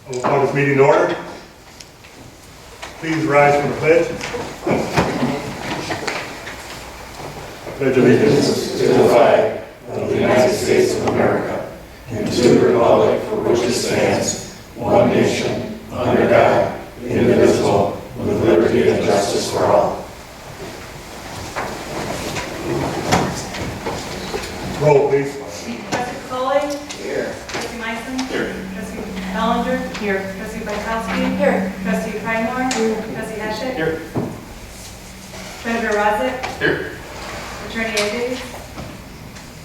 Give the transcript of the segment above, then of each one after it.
I will call this meeting to order. Please rise for the pledge. I pledge allegiance To the flag of the United States of America and to the republic for which it stands, one nation, under God, indivisible, with liberty and justice for all. Roll, please. Trustee Foley? Here. Trustee Meissen? Here. Trustee Bellinger? Here. Trustee Bykowski? Here. Trustee Pridemore? Here. Trustee Hatchett? Here. Treasurer Rozak? Here. Attorney Addis?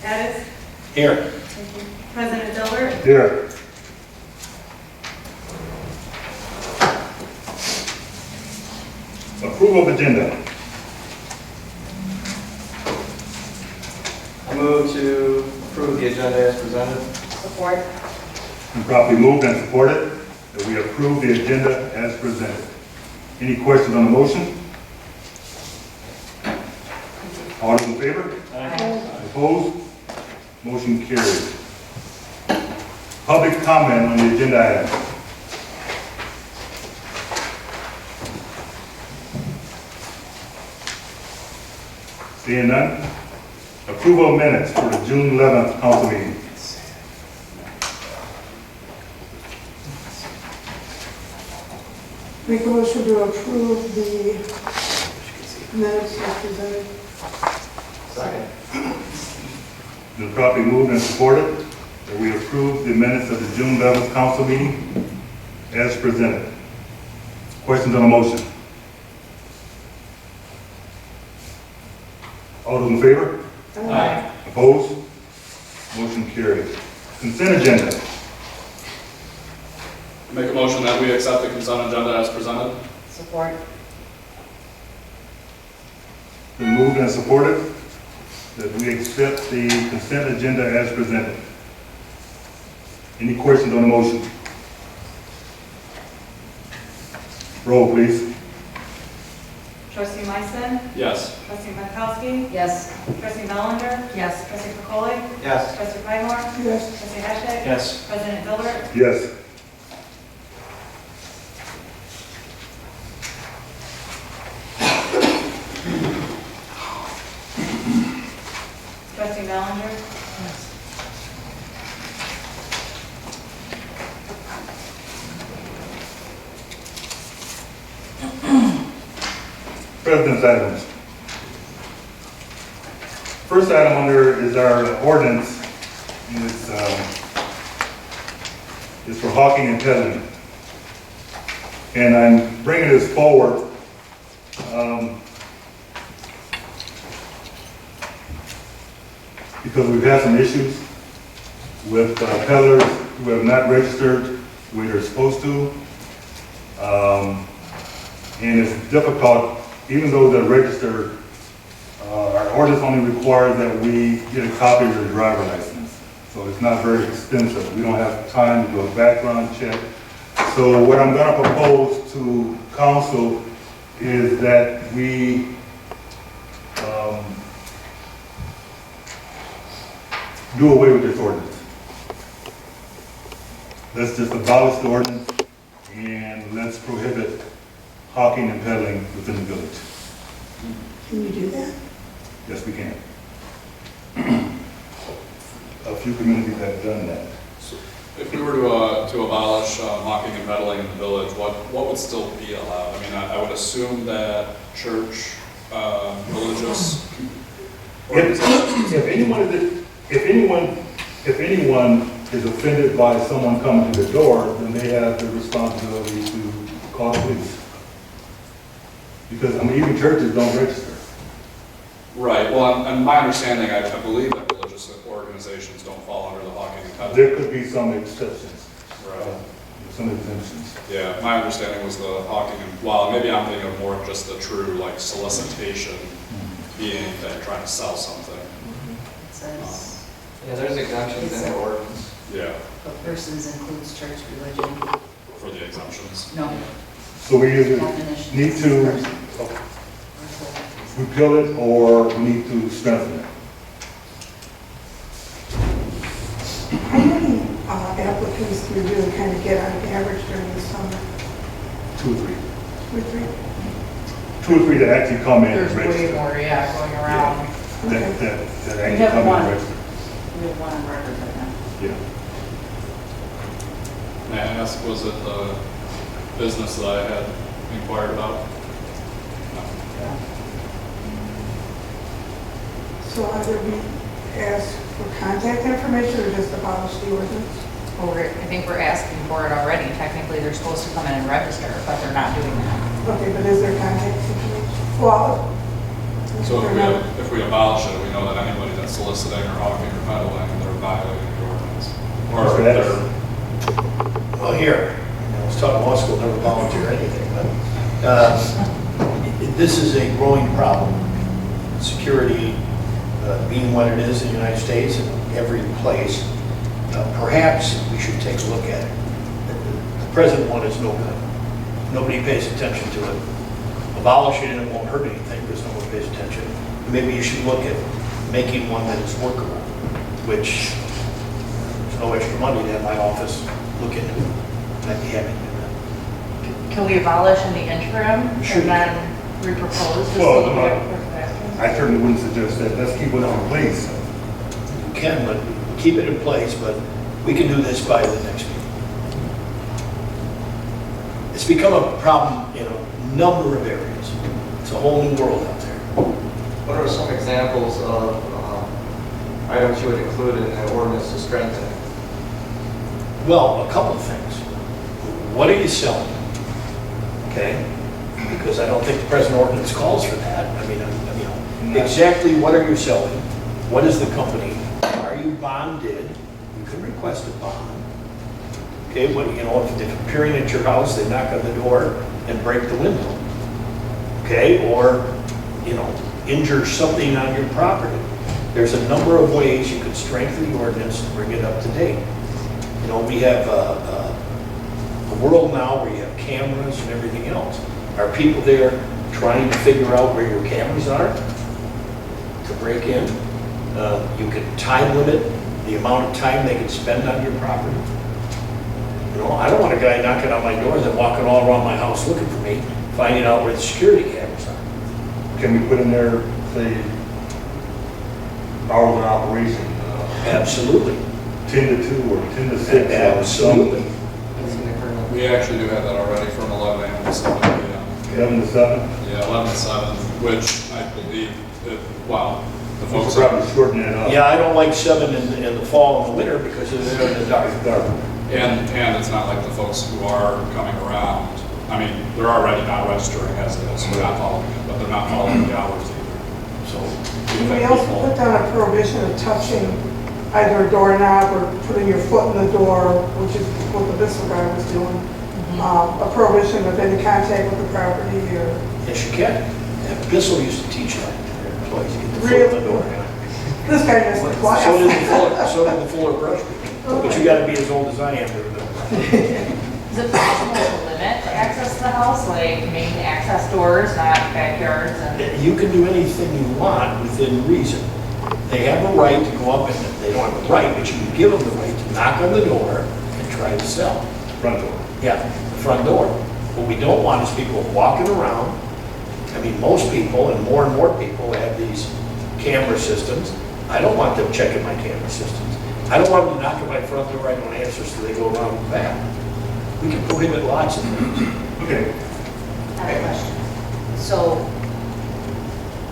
Addis? Here. Thank you. President Dilbert? Here. Approval of agenda. I move to approve the agenda as presented. Support. And properly moved and supported that we approve the agenda as presented. Any questions on the motion? All those in favor? Opposed? Motion carried. Public comment on the agenda item. Seeing none. Approval of minutes for the June 11th council meeting. Make a motion to approve the minutes as presented. Second. Been properly moved and supported that we approve the minutes of the June 11th council meeting as presented. Questions on the motion? All those in favor? Aye. Opposed? Motion carried. Consent agenda. Make a motion that we accept the consent agenda as presented. Support. Been moved and supported that we accept the consent agenda as presented. Any questions on the motion? Roll, please. Trustee Meissen? Yes. Trustee Bykowski? Yes. Trustee Bellinger? Yes. Trustee Foley? Yes. Trustee Pridemore? Yes. Trustee Hatchett? Yes. President Dilbert? Yes. Trustee Bellinger? President's items. First item under is our ordinance, and it's for hawking and peddling. And I'm bringing this forward because we've had some issues with peddlers who have not registered the way they're supposed to. And it's difficult, even though they're registered, our ordinance only requires that we get a copy of their driver license. So it's not very extensive. We don't have time to do a background check. So what I'm going to propose to council is that we do away with this ordinance. Let's just abolish the ordinance and let's prohibit hawking and peddling within the village. Can you do that? Yes, we can. A few communities have done that. If we were to abolish hawking and peddling in the village, what would still be allowed? I mean, I would assume that church, religious organizations. If anyone is offended by someone coming to the door, then they have the responsibility to call the police. Because, I mean, even churches don't register. Right, well, and my understanding, I believe that religious organizations don't fall under the hawking and peddling. There could be some exceptions, Right. some exemptions. Yeah, my understanding was the hawking and, well, maybe I'm thinking of more of just the true, like, solicitation, being that you're trying to sell something. It says Yeah, there's exemptions in the ordinance. Yeah, of persons includes church, religion. for the exemptions. No. So we either Definition. need to repeal it or we need to strengthen it. How many applicants do you do kind of get get on average during the summer? 2 or 3. 2 or 3? 2 or 3 that actually come in and There's way register. more, yeah, going around. That We actually have come in one. and register. We have one on record right now. Yeah. May I ask, was it the business that I had inquired about? No. So either we ask for contact information or just abolish the ordinance? Well, I think we're asking for it already. Technically, they're supposed to come in and register, but they're not doing that. Okay, but is there contact information? Well. So they're not- if we abolish it, we know that anybody that's soliciting or hawking or peddling, they're violating the ordinance. Or So they're, Well, here, I was taught in law school, never volunteer anything, but this is a growing problem. Security being what it is in the United States and every place, perhaps we should take a look at it. The present one is no good. Nobody pays attention to it. Abolishing it won't hurt anything because no one pays attention. Maybe you should look at making one that is workable, which there's no extra money to have my office look into it. I'd be happy to do that. Can we abolish in the interim Sure. and then repropose? just Well, so we no. get perspective? I certainly wouldn't suggest that. Let's keep it in place. You can, but keep it in place, but we can do this by the next meeting. It's become a problem in a number of areas. It's a whole new world out there. What are some examples of items you would include in the ordinance to strengthen it? Well, a couple of things. What are you selling? Okay? Because I don't think the present ordinance calls for that. I mean, exactly what are you selling? What is the company? Are you bonded? You can request a bond. Okay, what, if they're appearing at your house, they knock on the door and break the window. Okay, or, injure something on your property. There's a number of ways you could strengthen the ordinance to bring it up to date. We have a world now where you have cameras and everything else. Are people there trying to figure out where your cameras are to break in? You can time limit the amount of time they can spend on your property. I don't want a guy knocking on my door and walking all around my house looking for me, finding out where the security cameras are. Can we put in there, say, hours of operation? Absolutely. 10 to 2 or 10 to 6? Absolutely. That's in the current. we actually do have that already from 11 a.m. to 7 p.m. 11 to 7? Yeah, 11 to 7, which I believe, the We folks should probably shorten that up. Yeah, I don't like 7 in the fall and the winter because they're in the dark. And it's not like the folks who are coming around, I mean, they're already not registering as it is, so they're not following it, but they're not following the hours either. So. Can we also put down a prohibition of touching either a doorknob or putting your foot in the door, which is what the Bissell guy was doing? A prohibition of any contact with the property or... Yes, you can. And Bissell used to teach that to their employees, get the foot in the door. This guy missed the class. So did the Fuller Brush people. But you gotta be as old as I am to remember. Is it possible to limit access to the house, like main access doors, not backyards and? You can do anything you want within reason. They have a right to go up and, they don't have a right, but you can give them the right to knock on the door and try to sell. Front door. Yeah, the front door. What we don't want is people walking around. I mean, most people and more people have these camera systems. I don't want them checking my camera systems. I don't want them to knock on my front door, I don't answer, so they go around the back. We can prohibit lots of things. Okay. I have a question. So,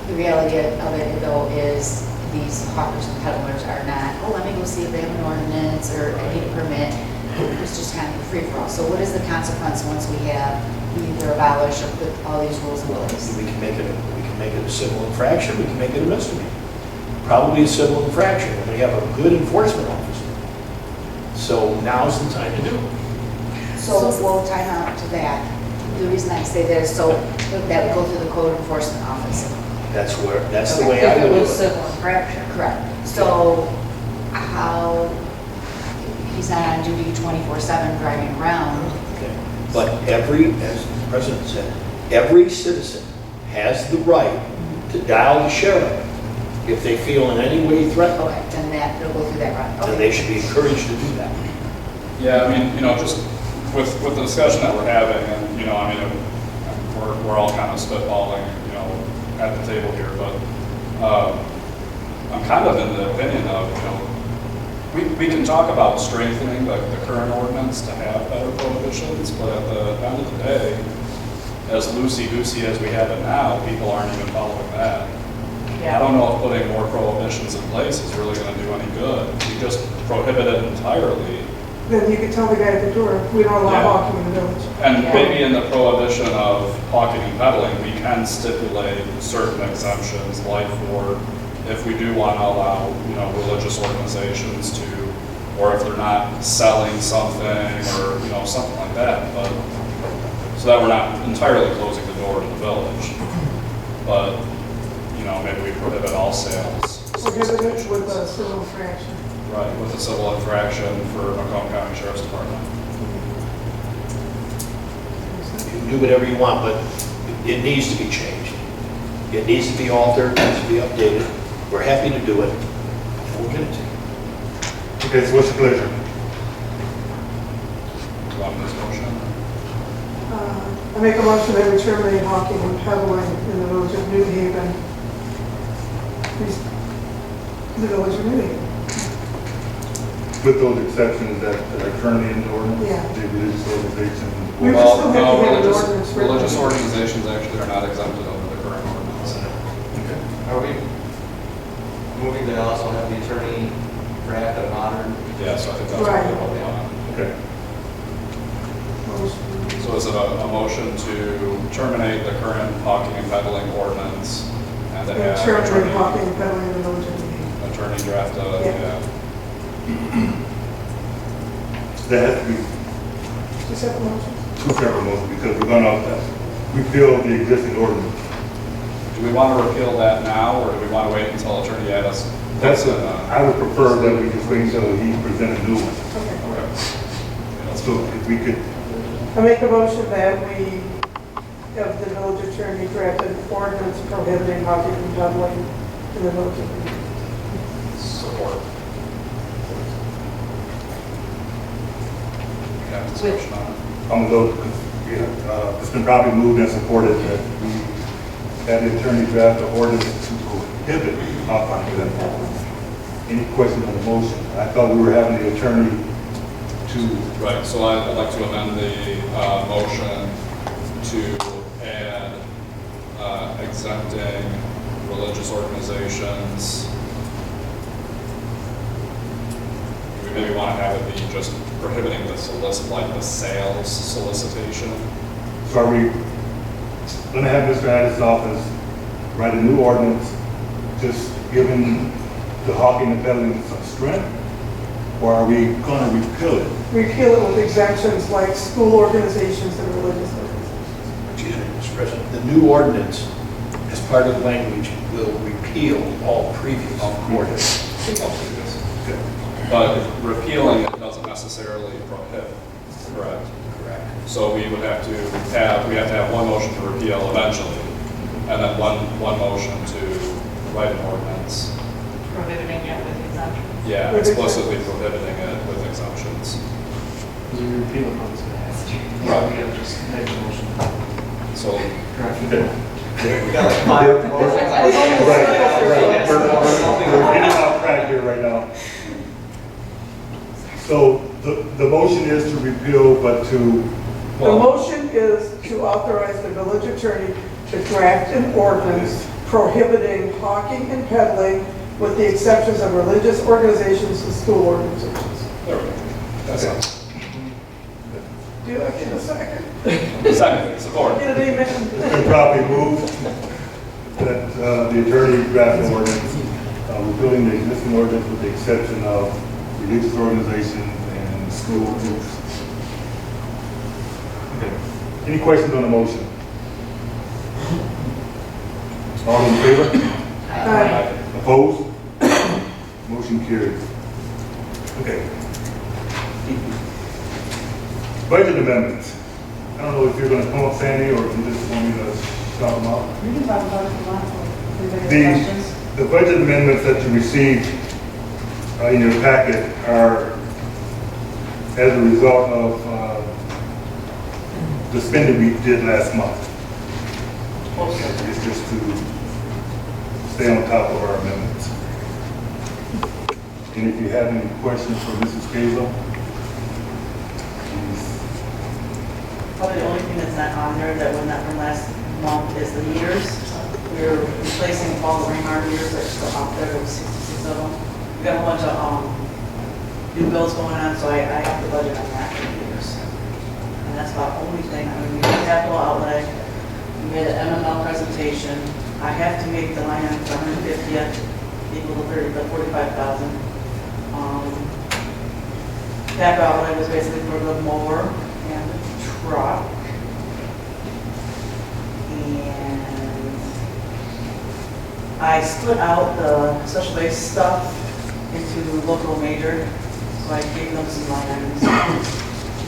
the reality of it though is these hawkers and peddlers are not, let me go see if they have an ordinance or I need a permit. It's just kind of a free-for-all. So what is the consequence once we either abolish or put all these rules in place? We can make it a civil infraction, we can make it a misdemeanor. Probably a civil infraction, and we have a good enforcement officer. So now's the time to do it. So we'll time out to that. The reason I say that is so that would go through the code enforcement office. That's the way I If it would do was it. civil infraction. Correct. So how, he's not on duty 24/7 driving around. Okay. But as the president said, every citizen has the right to dial the sheriff if they feel in any way threatened. Okay, then it'll go through that route. And they should be encouraged to do that. Yeah, I mean, just with the discussion that we're having, and, you know, I mean, we're all kind of spitballing, you know, at the table here, but I'm kind of in the opinion of, you know, we can talk about strengthening the current ordinance to have better prohibitions, but at the end of the day, as loosey-goosey as we have it now, people aren't even following that. I don't know if putting more prohibitions in place is really going to do any good. If you just prohibit it entirely, Then you could tell the guy at the door, we don't allow Yeah. hawking in the village. and Yeah. maybe in the prohibition of hawking and peddling, we can stipulate certain exemptions, like for if we do want to allow, you know, religious organizations to, or if they're not selling something or, you know, something like that, but, so that we're not entirely closing the door to the village. But, you know, maybe we prohibit all sales. Prohibit it with a civil infraction. Right, with a civil infraction for Macomb County Sheriff's Department. You can do whatever you want, but it needs to be changed. It needs to be altered, it needs to be updated. We're happy to do it, and we'll get it to you. Okay, so what's your pleasure? Do you want this motion? I make a motion that we terminate hawking and peddling in the village of New Haven. The village of New Haven. With those exceptions that are currently in the ordinance? Yeah. The religious organizations. We would still have to have an ordinance written. Religious organizations actually are not exempted under the current ordinance. Okay. Are we moving to also have the attorney draft a modern? Yeah, so I think that's what Right. we're voting on. Okay. So is it a motion to terminate the current hawking and peddling ordinance and to have Terminate hawking and peddling in the village of New Haven. attorney draft a, Yeah. yeah. That has to be Just have a motion. two separate motions because we're gonna repeal the existing ordinance. Do we want to repeal that now, or do we want to wait until Attorney Addis? I would prefer that we just wait until he presents a new one. Okay. Okay. So if we could, I make a motion that we have the village attorney draft an ordinance prohibiting hawking and peddling in the village of New Haven. Support. Okay, discussion on it. I'm gonna go, it's been probably moved and supported that we have the attorney draft the ordinance to prohibit hawking and peddling. Any questions on the motion? I thought we were having the attorney to, Right, so I'd like to amend the motion to add exempting religious organizations. We maybe want to have it be just prohibiting the like the sales solicitation. so are we gonna have Mr. Addis' office write a new ordinance, just giving the hawking and peddling some strength? Or are we gonna repeal it? Repeal it with exemptions like school organizations and religious organizations. Excuse me, Mr. President, the new ordinance, as part of the language, will repeal all previous ordinances. Okay. But repealing it doesn't necessarily prohibit, correct? Correct. So we would have to have one motion to repeal eventually, and then one motion to write an ordinance. Prohibiting it with exemption. Yeah, With explicitly prohibiting it with exemptions. Because we repeal it, it's gonna have to. Right. We gotta just make a motion. So, Okay. We got like 5 motions. Right. We're getting off track here right now. So the motion is to repeal, but to, The motion is to authorize the village attorney to draft an ordinance prohibiting hawking and peddling with the exceptions of religious organizations and school organizations. there we go. That sounds. Do I get a second? Second, support. Get an amen? it's been properly moved that the attorney draft an ordinance, repealing the existing ordinance with the exception of religious organizations and school groups. Okay. Any questions on the motion? All in favor? Aye. Opposed? Motion carried. Okay. Budget amendments. I don't know if you're gonna come up, Sandy, or if you just want me to talk them out. We can talk about it if you want. Anybody have questions? The budget amendments that you received in your packet are as a result of the spending we did last month. It's just to stay on top of our amendments. And if you have any questions for Mrs. Gazel, please. Probably the only thing that's not on there that was not from last month is the meters. We're replacing all the Ringmar meters that are still out there, there was 66 of them. We got a bunch of new bills going on, so I have to budget on that for meters. And that's about the only thing. I mean, we did capital outlay, we made an MML presentation. I have to make the line item for 150th equal to 45,000. Capital outlay was basically for the mower and the truck. And I split out the special base stuff into local major, so I gave them some line items.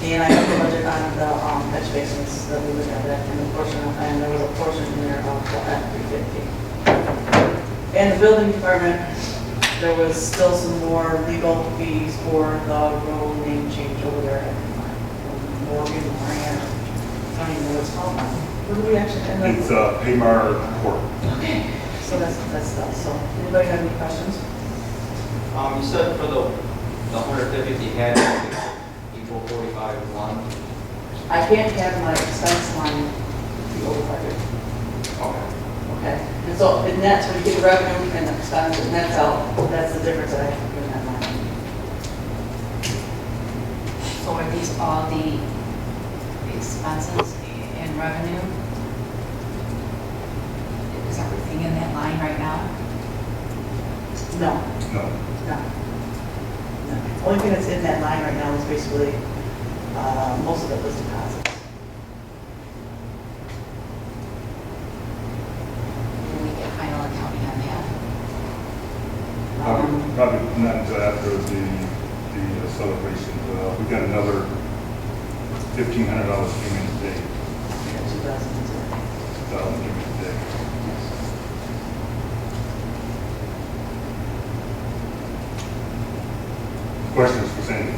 And I put the budget on the catch basins that we would have that, and there was a portion in there of the F-350. And the building department, there was still some more legal fees for the road name change over there at Morgan, Moran. I don't even know what it's called now. What do we actually end up? It's Haymar Court. Okay, so that's stuff. So, anybody have any questions? You said for the 150 you had equal 45.1. I can't have my expense line be over budget. Okay. Okay, and so, and that's when you get the revenue and the expense, and that's out, that's the difference that I have to put in that line. So are these all the expenses and revenue? Is everything in that line right now? No, No. no. No. Only thing that's in that line right now is basically, most of it was deposits. Will we get final accounting on that? Probably not until after the celebration. We got another $1,500 came in today. Yeah, 2000. 2,000 came in today. Questions for Sandy?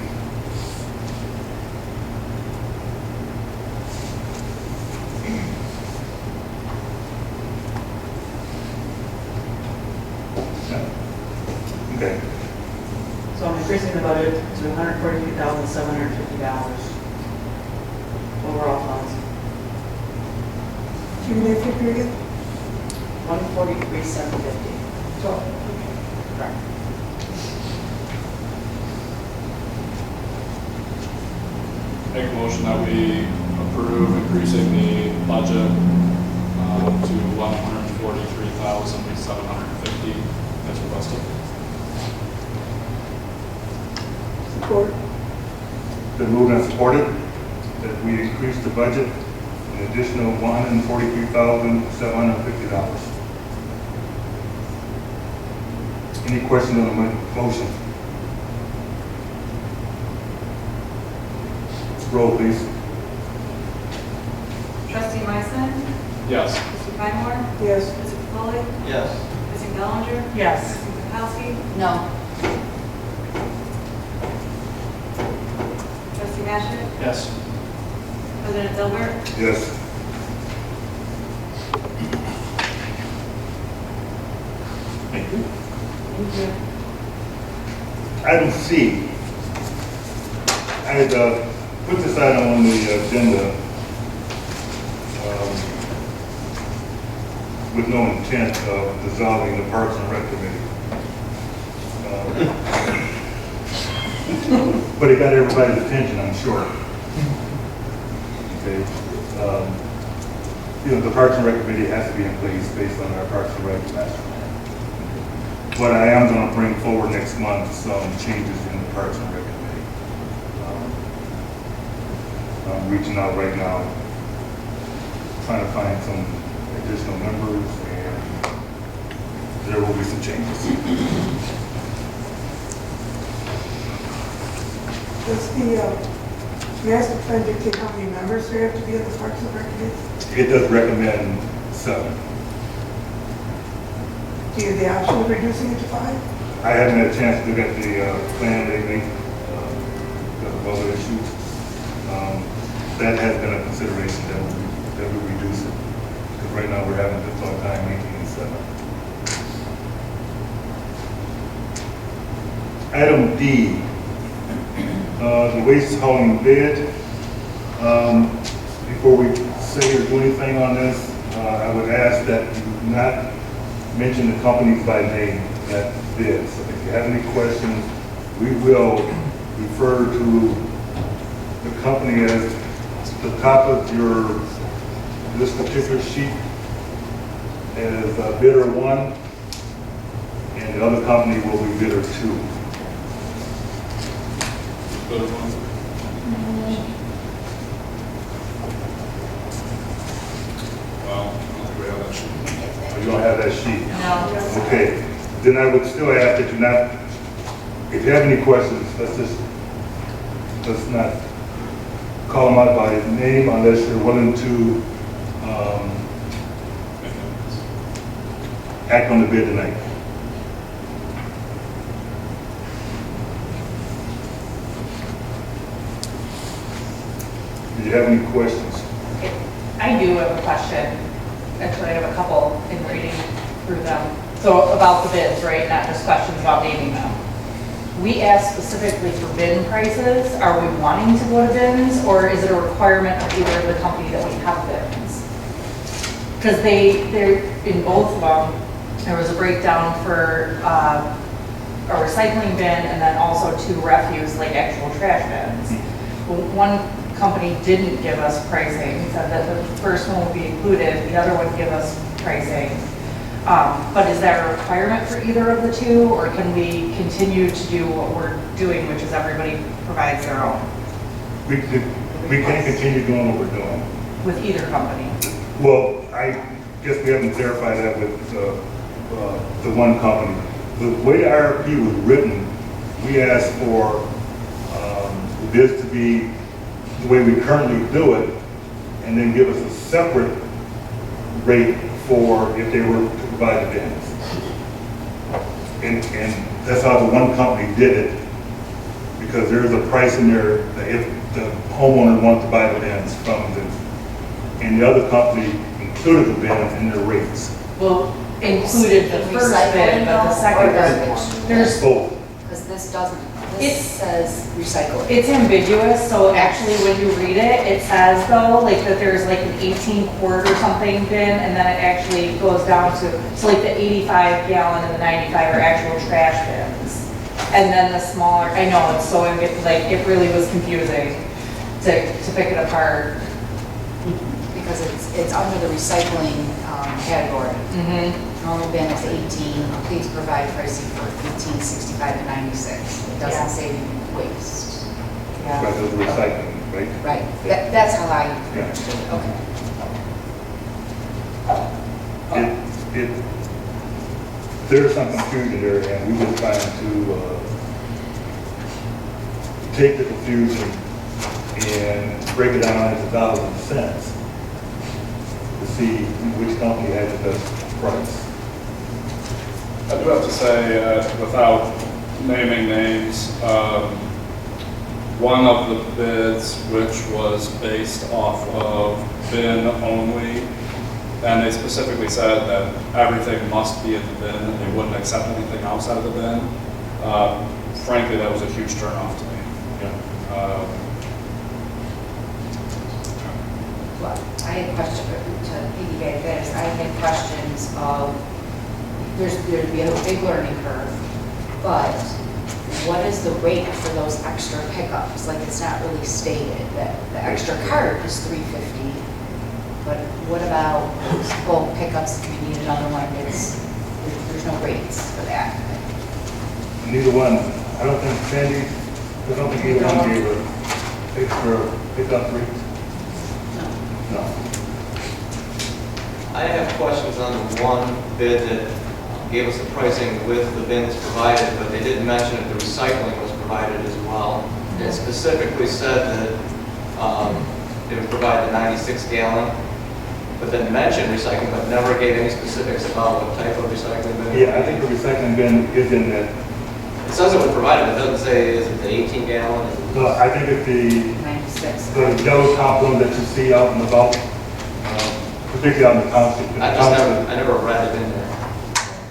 Okay. So I'm increasing the budget to $143,750 overall funds. Give me that figure again. 143,750. So, Correct. Make a motion that we approve increasing the budget to 143,750 as requested. support. Been moved and supported that we increase the budget an additional $143,750. Any questions on the motion? Roll, please. Trustee Myson? Yes. Trustee Pymore? Yes. Trustee Foley? Yes. Trustee Bellinger? Yes. Trustee Bukowski? No. Trustee Natchez? Yes. President Dilbert? Yes. Thank you. Thank you. Item C. I had put this item on the agenda with no intent of dissolving the Parks and Rec Committee. But it got everybody's attention, I'm sure. Okay. You know, the Parks and Rec Committee has to be in place based on our Parks and Rec master plan. But I am going to bring forward next month some changes in the Parks and Rec Committee. I'm reaching out right now, trying to find some additional members, and there will be some changes. Does the master plan dictate how many members there have to be at the Parks and Rec Committee? It does recommend 7. Do you have the option of reducing it to 5? I haven't had a chance to look at the plan lately, because of other issues. That has been a consideration that we reduce it. Because right now we're having a difficult time maintaining 7. Item D, the waste hauling bid. Before we say or do anything on this, I would ask that you not mention the companies by name that bid. So if you have any questions, we will refer to the company as the top of this particular sheet as bidder 1, and the other company will be bidder 2. Bidder one. Well, I don't think we have that sheet. You don't have that sheet? No. Okay, then I would still ask that you not, if you have any questions, let's not call them out by name unless you're willing to act on the bid tonight. Do you have any questions? I do have a question. Actually, I have a couple in reading through them. So about the bids, right? Not just questions about naming them. We asked specifically for bin prices. Are we wanting to go to bins, or is it a requirement of either of the company that we have bins? Because they're in both of them, there was a breakdown for a recycling bin and then also 2 refuse, like actual trash bins. One company didn't give us pricing, said that the first one would be included, the other would give us pricing. But is that a requirement for either of the 2, or can we continue to do what we're doing, which is everybody provides their own We can't continue doing what we're doing. with either company? Well, I guess we haven't clarified that with the one company. The way the RFP was written, we asked for the bids to be the way we currently do it, and then give us a separate rate for if they were to provide the bins. And that's how the one company did it, because there's a price in there that if the homeowner wants to buy the bins from them, and the other company included the bin in their rates. Well, included the first bid, but the second bid, there's, Both. Because this doesn't, It's- this says recycle. it's ambiguous, so actually when you read it, it says though, like that there's like an 18 quart or something bin, and then it actually goes down to, so like the 85 gallon and the 95 are actual trash bins. And then the smaller, I know, it's so, like, it really was confusing to pick it apart. Because it's under the recycling category. Mm-hmm. Normal bin is 18, please provide pricing for 18, 65, and 96. It Yeah. doesn't say waste. Yeah. Right, those recycling, right? Right, that's how I Yeah. understood it, okay. There's some confusion there, and we were trying to take the confusion and break it down into dollars and cents to see which company had the best price. I do have to say, without naming names, one of the bids, which was based off of bin only, and they specifically said that everything must be in the bin, and they wouldn't accept anything outside of the bin. Frankly, that was a huge turnoff to me. Well, I had a question to piggyback this. I had questions of, there'd be a big learning curve, but what is the rate for those extra pickups? Like, it's not really stated that the extra cart is $3.50, but what about bulk pickups if you need another one? There's no rates for that. Neither one, I don't think either one gave an extra pickup rate. No. I have questions on the one bid that gave us the pricing with the bins provided, but they didn't mention if the recycling was provided as well. It specifically said that they would provide the 96 gallon, but then mentioned recycling, but never gave any specifics about what type of recycling bin. Yeah, I think the recycling bin is in that. It says it was provided, but it doesn't say, is it the 18 gallon? No, I think it's the 96. 56. The yellow top one that you see out and about, particularly on the township. I never read it in there.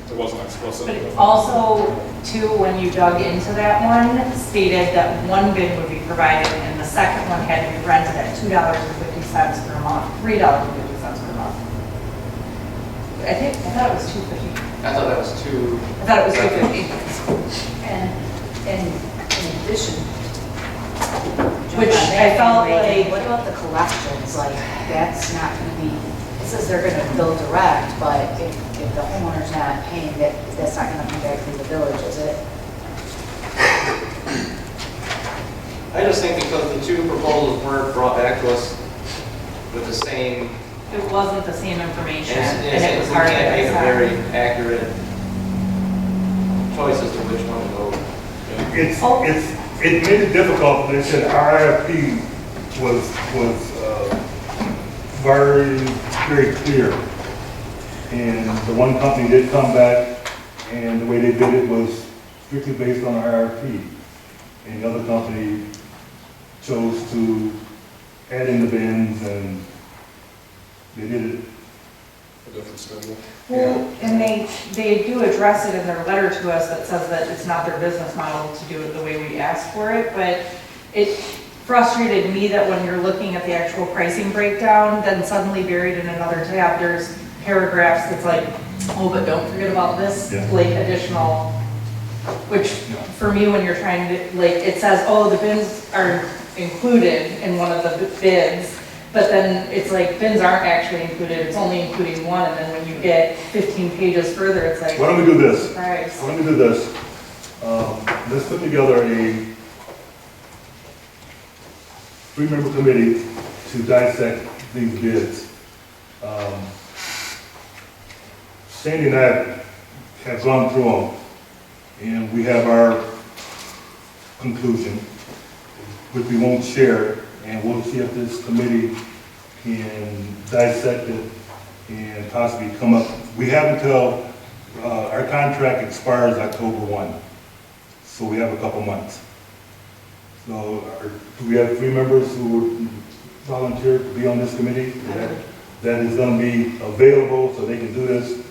It wasn't explicit. But it also, too, when you dug into that one, stated that one bin would be provided and the second one had to be rented at $2.50 per month, $3.50 per month. I thought it was $2.50. I thought that was too. I thought it was $2.50. And in addition. Which I felt like- What about the collections? Like, that's not going to be, it says they're going to bill direct, but if the homeowner's not paying, that's not going to come back through the village, is it? I just think because the two proposals weren't brought back to us with the same, It wasn't the same information, and and it was we hard to can't make a very decide. accurate choice as to which one to go. It made it difficult, they said our RFP was very, very clear. And the one company did come back, and the way they did it was strictly based on our RFP. And the other company chose to add in the bins, and they did it. A different schedule. Well, and they do address it in their letter to us that says that it's not their business model to do it the way we asked for it, but it frustrated me that when you're looking at the actual pricing breakdown, then suddenly buried in another tab, there's paragraphs that's like, oh, but don't forget about this, Yeah. like additional, which for me, when you're trying to, like, it says, oh, the bins are included in one of the bids, but then it's like bins aren't actually included, it's only including one, and then when you get 15 pages further, it's like, Why don't we do this? surprise. Why don't we do this? Let's put together a 3-member committee to dissect these bids. Sandy and I have gone through them, and we have our conclusion, which we won't share, and we'll see if this committee can dissect it and possibly come up. We have until, our contract expires October 1, so we have a couple months. So do we have 3 members who would volunteer to be on this committee? That is going to be available so they can do this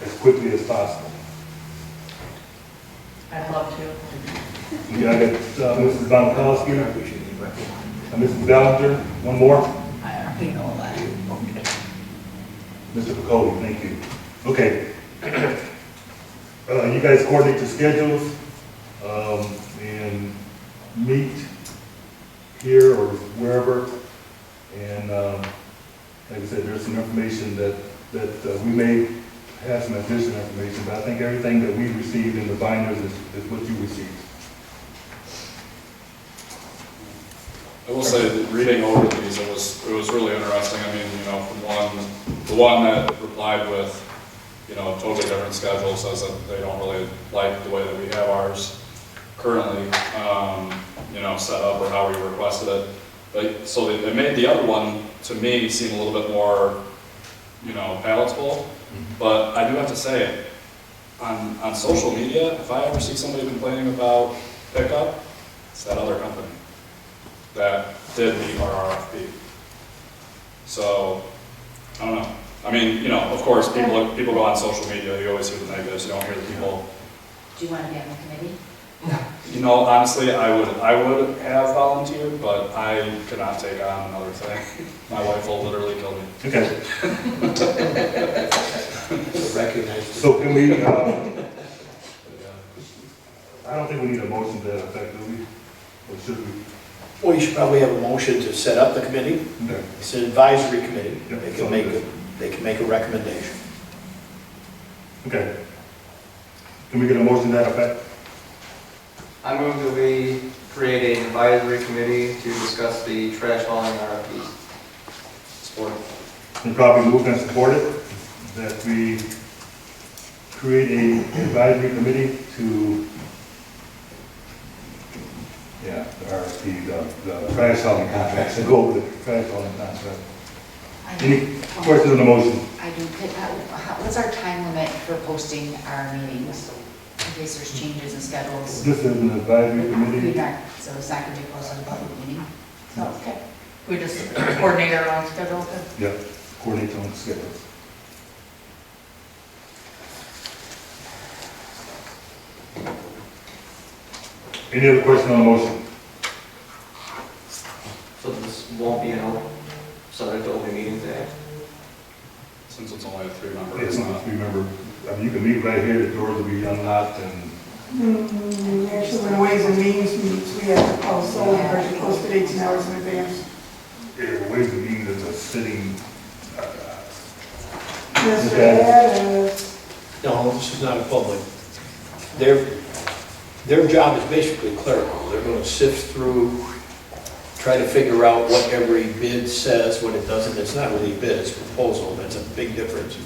as quickly as possible. I'd love to. Yeah, I got Mrs. Bonkowski, Mrs. Ballinger, one more? I already know that. Mr. Picoli, thank you. Okay. You guys coordinate your schedules, and meet here or wherever. And, like I said, there's some information that we may have some additional information, but I think everything that we received in the binders is what you received. I will say, that reading over these, it was really interesting. I mean, from the one that replied with, totally different schedule, says that they don't really like the way that we have ours currently, set up or how we requested it. But, so it made the other one, to me, seem a little bit more, palatable. But I do have to say, on social media, if I ever see somebody complaining about pickup, it's that other company that did meet our RFP. So, I don't know. I mean, of course, people go on social media, you always hear the negatives, you don't hear the people. Do you want to be on the committee? Honestly, I would have volunteered, but I could not take on another thing. My wife will literally kill me. Okay. Recognize. So can we, I don't think we need a motion to that effect, do we? Or should we? Well, you should probably have a motion to set up the committee. Okay. It's an advisory committee. Yep, They can make a recommendation. Okay. Can we get a motion to that effect? I move that we create an advisory committee to discuss the trash hauling RFPs. Support. And probably moved and supported that we create a advisory committee to, the RFP, the trash hauling contracts, and go over the trash hauling contract. Any questions on the motion? I do, what's our time limit for posting our meetings, in case there's changes in schedules? This is an advisory committee. So it's not going to be posted as a public meeting? Okay. We just coordinate our own schedule. Yeah, coordinate on schedules. Any other question on the motion? So this won't be subject to open meetings act? Since it's only a three-member, It's it's not, not. remember, I mean, you can meet right here, the doors will be unlocked and Actually, when Ways and Means meets, we have to post, so we are posted 18 hours in advance. ways and means is a sitting, Mr. Okay. Adams. No, this is not a public. Their job is basically clerical. They're going to sift through, try to figure out what every bid says, what it doesn't. It's not really a bid, it's a proposal. That's a big difference.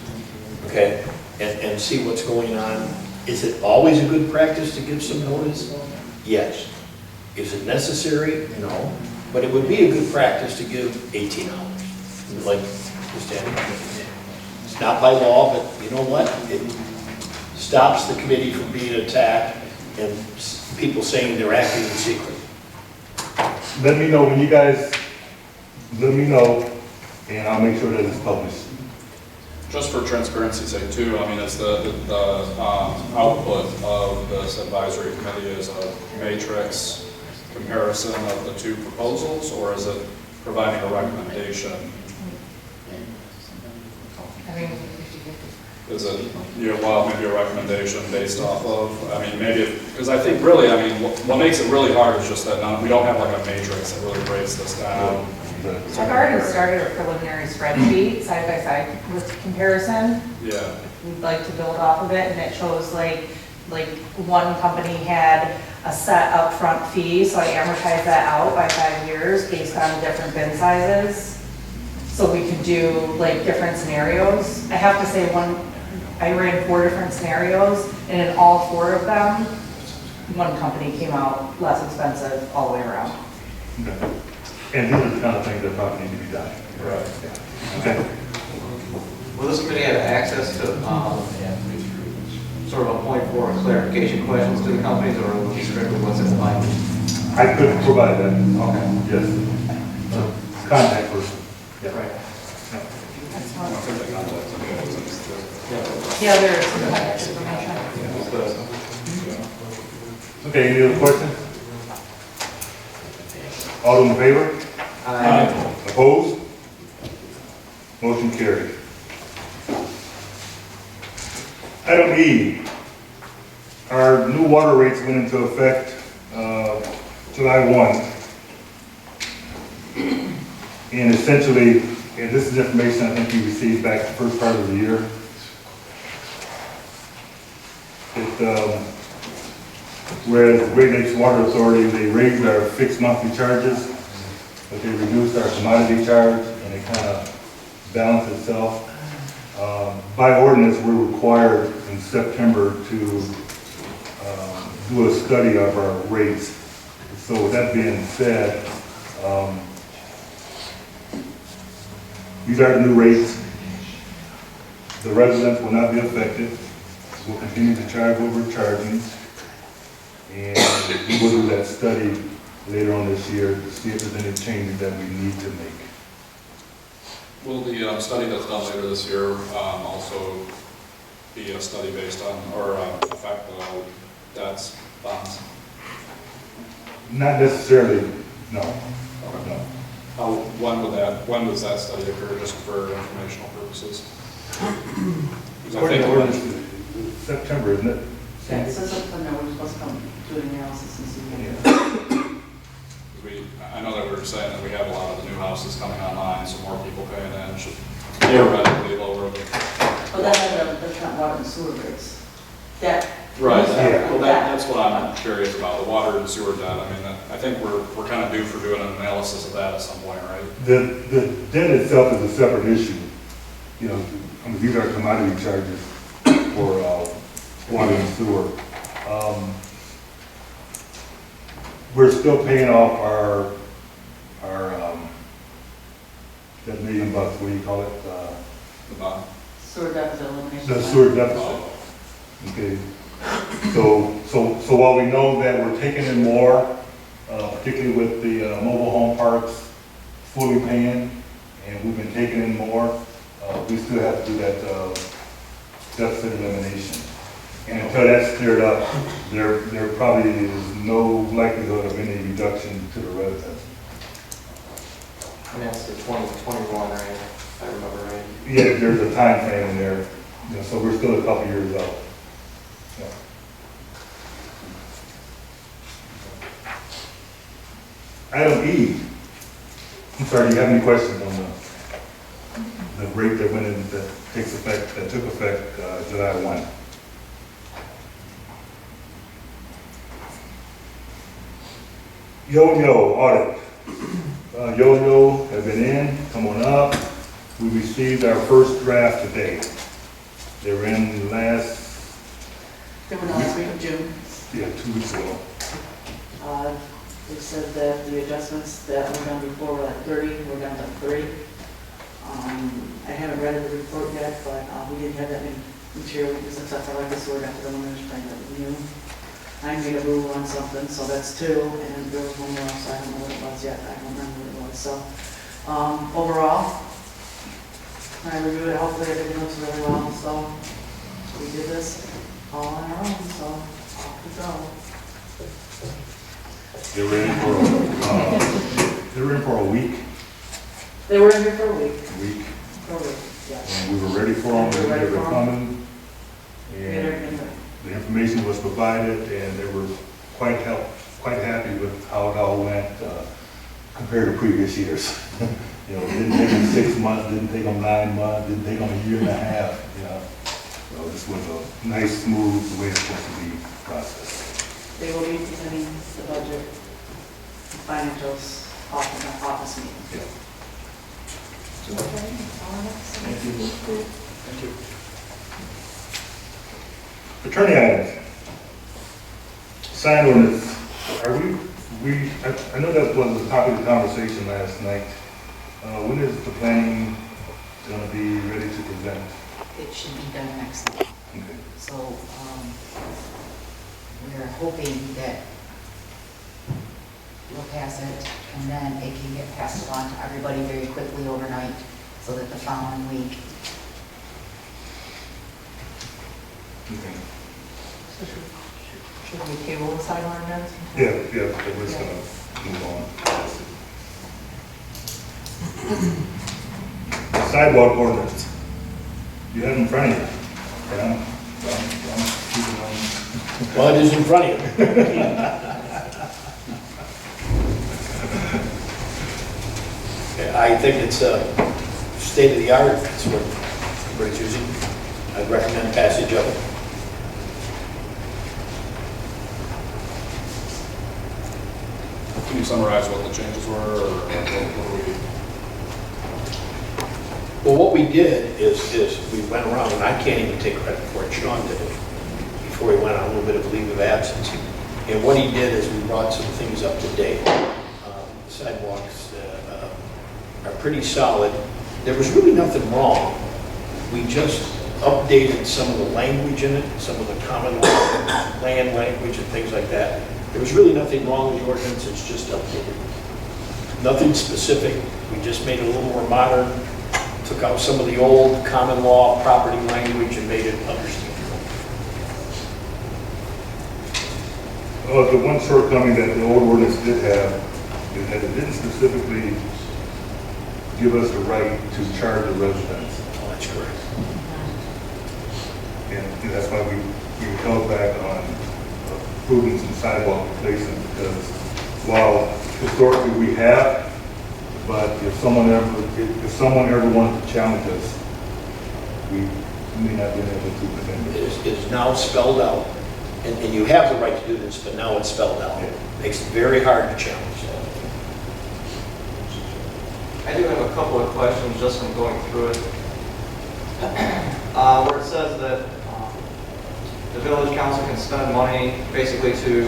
Okay? And see what's going on. Is it always a good practice to give some notice? Yes. Is it necessary? No. But it would be a good practice to give 18 hours, like Ms. Danny. It's not by law, but you know what? It stops the committee from being attacked and people saying they're acting in secret. let me know when you guys, let me know, and I'll make sure that it's published. Just for transparency's sake too, I mean, it's the output of this advisory committee is a matrix comparison of the two proposals, or is it providing a recommendation? I mean, Is it, well, maybe a recommendation based off of, I mean, maybe, because I think really, I mean, what makes it really hard is just that we don't have like a matrix that really breaks this down. I've already started a preliminary spreadsheet side by side with comparison. Yeah, We'd like to build off of it, and it shows like one company had a set upfront fee, so I amortized that out by 5 years based on different bin sizes. So we could do like different scenarios. I have to say I ran 4 different scenarios, and in all 4 of them, one company came out less expensive all the way around. Okay. And these are the kind of things that probably need to be done. right. Yeah. Okay. Will this committee have access to sort of a point for clarification questions to the companies, or will it be strictly what's in the binder? I could provide that. Okay. Yes. Contact person. Yeah. Right. I don't think they contact them. Yeah, there's some contact information. Okay, any other questions? All in favor? Opposed? Motion carried. Item E, our new water rates went into effect July 1. And essentially, and this is information I think you received back the first part of the year. Whereas the Great Lakes Water Authority, they raised our fixed monthly charges, but they reduced our commodity charge, and it kind of balanced itself. By ordinance, we're required in September to do a study of our rates. So with that being said, these are the new rates. The residents will not be affected. We'll continue to charge what we're charging. And we will do that study later on this year to see if there's any changes that we need to make. Will the study that's done later this year also be a study based on, or affect the debts, bonds? Not necessarily, no. No. When does that study occur, just for informational purposes? 'Cause I According think to ordinance, it's September, isn't it? Yeah, it says up in there, we're supposed to come do an analysis and see. I know that we were saying that we have a lot of the new houses coming online, so more people paying in should theoretically lower the. But that's not water and sewer rates. That. Right, Yeah. well, that's what I'm curious about, the water and sewer debt. I mean, I think we're kind of due for doing an analysis of that at some point, right? The debt itself is a separate issue. You know, I mean, these are commodity charges for water and sewer. We're still paying off our that $1 million, what do you call it? The bond. Sewer deficit elimination. The plan. sewer deficit. Okay. So while we know that we're taking in more, particularly with the mobile home parks fully paying, and we've been taking in more. We still have to do that deficit elimination. And until that's cleared up, there probably is no likelihood of any reduction to the residents. And that's the 2021, right? If I remember right. Yeah, there's a time frame in there, you know, so we're still a couple years out. Yeah. Item E. I'm sorry, do you have any questions on the rate that went in, that takes effect, that took effect July 1? Yo-Yo audit. Yo-Yo have been in, come on up. We received our first draft today. They were in last, They were last week of June. 2 weeks ago. They said that the adjustments that were done before were like 30, we're down to 3. I haven't read the report yet, but we didn't have that many material weaknesses and stuff like this, so we're down to the one that's trying to new. I made a rule on something, so that's 2, and there was one more, so I don't know what it was yet, I don't remember what it was, so. Overall, I reviewed it, hopefully everything looks really well, so we did this all on our own, so off we go. They were in for a week. They were in here for a week. For a week, yeah. And we were ready for them, We were ready they were for 'em. coming. We had And everything ready. the information was provided, and they were quite happy with how it all went compared to previous years. You know, it didn't take them 6 months, didn't take them 9 months, didn't take them a year and a half, you know. So this was a nice, smooth, the way it's supposed to be processed. They will be presenting the budget financials off in the office meeting. Yeah. Thank you. Attorney items. Sign ordinance. Are I know that was the topic of the conversation last night. When is the planning gonna be ready to present? It should be done next month. Okay. So, we're hoping that we'll pass it, and then it can get passed along to everybody very quickly overnight, so that the following week. Okay. So should we table the sign ordinance? Yeah, we're just gonna move on. Sidewalk ordinance. You have it in front of you. Yeah. Keep it on. Well, it is in front of you. I think it's state of the art, that's what everybody's using. I'd recommend passage of it. Can you summarize what the changes were, or what we? Well, what we did is we went around, and I can't even take credit for it, Sean did it, before he went on a little bit of leave of absence. And what he did is we brought some things up to date. Sidewalks are pretty solid. There was really nothing wrong. We just updated some of the language in it, some of the common land language and things like that. There was really nothing wrong with the ordinance, it's just updated. Nothing specific, we just made it a little more modern, took out some of the old common law property language and made it understandable. The one shortcoming that the old ordinance did have is that it didn't specifically give us the right to charge the residents. Oh, that's correct. And that's why we held back on approving some sidewalk replacement, because while historically we have, but if someone ever wanted to challenge us, we may not be able to defend It it. is now spelled out, and you have the right to do this, but now it's spelled out. Yeah. Makes it very hard to challenge. I do have a couple of questions just from going through it. Where it says that the village council can spend money basically to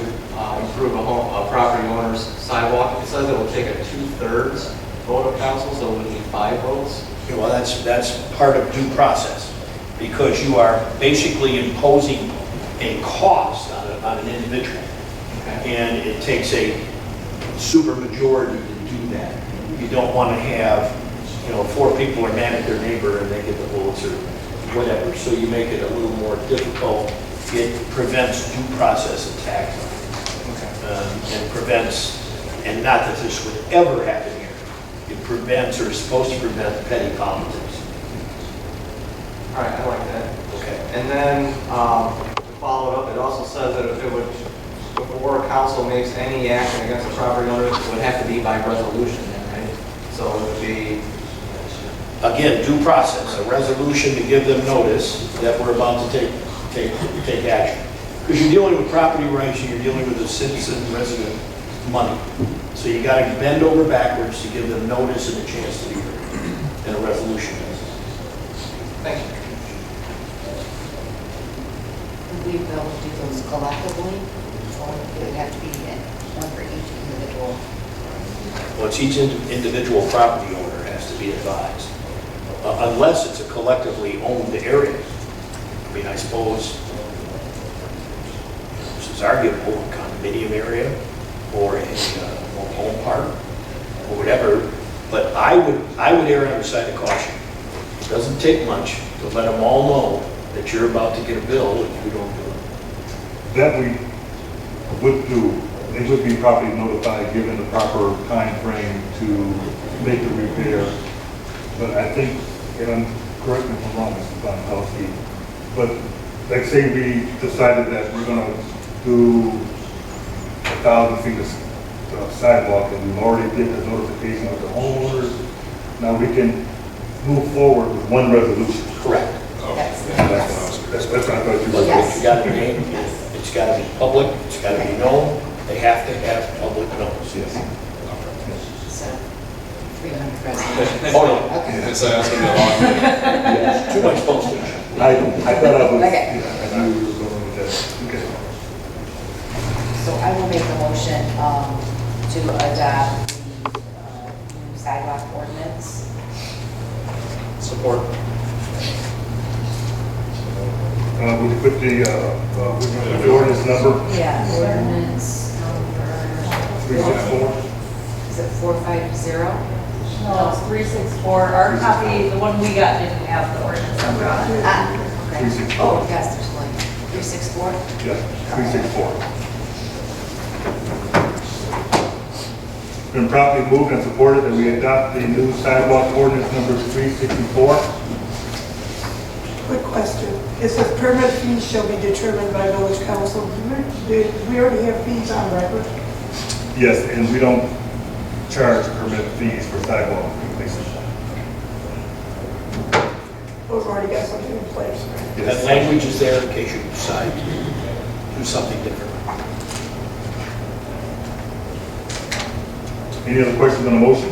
improve a property owner's sidewalk. It says it will take a 2/3 vote of council, so it would need 5 votes. Okay, well, that's part of due process, because you are basically imposing a cost on an individual. Okay. And it takes a super majority to do that. You don't want to have, 4 people are mad at their neighbor and they get the votes or whatever. So you make it a little more difficult. It prevents due process attacks. And prevents, and not that this would ever happen here, it prevents or is supposed to prevent petty politics. All right, I like that. Okay. And then, to follow it up, it also says that if it would, before council makes any action against the property owner, it would have to be by resolution then, right? So it would be, Again, due process, a resolution to give them notice that we're about to take action. Because you're dealing with property rights and you're dealing with a citizen resident money. So you got to bend over backwards to give them notice and a chance to be heard. And a resolution does. thank you. Would we be able to do those collectively, or would it have to be one for each individual? Well, it's each individual property owner has to be advised. Unless it's a collectively owned area. I mean, I suppose this is arguable, a condominium area or a mobile home park or whatever, but I would err on the side of caution. It doesn't take much to let them all know that you're about to get a bill if you don't do it. That we would do. They would be properly notified, given the proper time frame to make the repair. But I think, and correct me if I'm wrong, Mr. Bonkowski, but like say we decided that we're gonna do 1,000 feet of sidewalk and we've already did the notification of the homeowners, now we can move forward with one resolution. Correct. That's what I thought you But were. Yes. you got to name, it's got to be public, it's got to be known, they have to have public notice. Yes. So, 300 residents. Oh, no. Okay. It's asking a lot. Too much postage. I thought I was, Okay. yeah, I knew we were going with that. Okay. So I will make a motion to adopt the new sidewalk ordinance. Support. Would you put the ordinance number Yeah. Ordinance number, 364? is it 450? No, it's 364. Our copy, the one we got didn't have the ordinance number on it. Ah, okay. 364. Oh, yes, there's one. 364? Yes, 364. Been properly moved and supported that we adopt the new sidewalk ordinance number 364. Quick question. It says permit fees shall be determined by village council. Did we already have fees on record? Yes, and we don't charge permit fees for sidewalk replacement. We've already got something in place, right? That Yes. language is there in case you decide to do something different. Any other questions on the motion?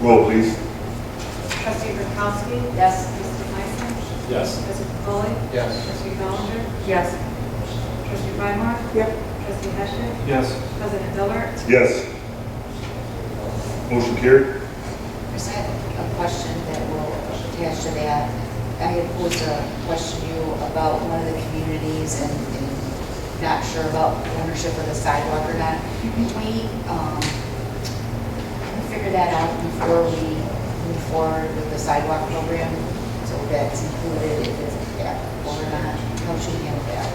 Roll, please. Trustee Burkowski? Yes. Trustee Meissner? Yes. Trustee Foley? Yes. Trustee Bellinger? Yes. Trustee Breimer? Yep. Trustee Heschel? Yes. President Miller? Yes. Motion carried. Chris, I have a question that will attach to that. I had posed a question to you about one of the communities and not sure about ownership of the sidewalk or not. Can we figure that out before we move forward with the sidewalk program? So that's included if it's applicable or not? How should we handle that?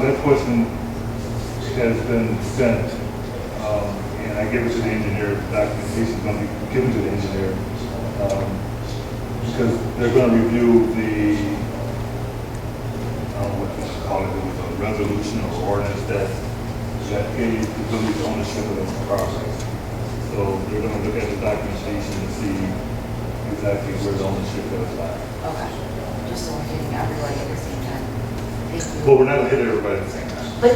That question has been sent, and I gave it to the engineer. The documentation is going to be given to the engineer, because they're going to review the, what you call it, a resolution or ordinance that gave the village ownership of the property. So they're going to look at the documentation and see exactly where the ownership is at. Okay, just so we're getting everybody at the same time. Thank you. Well, we're not going to hit everybody at the same time. But,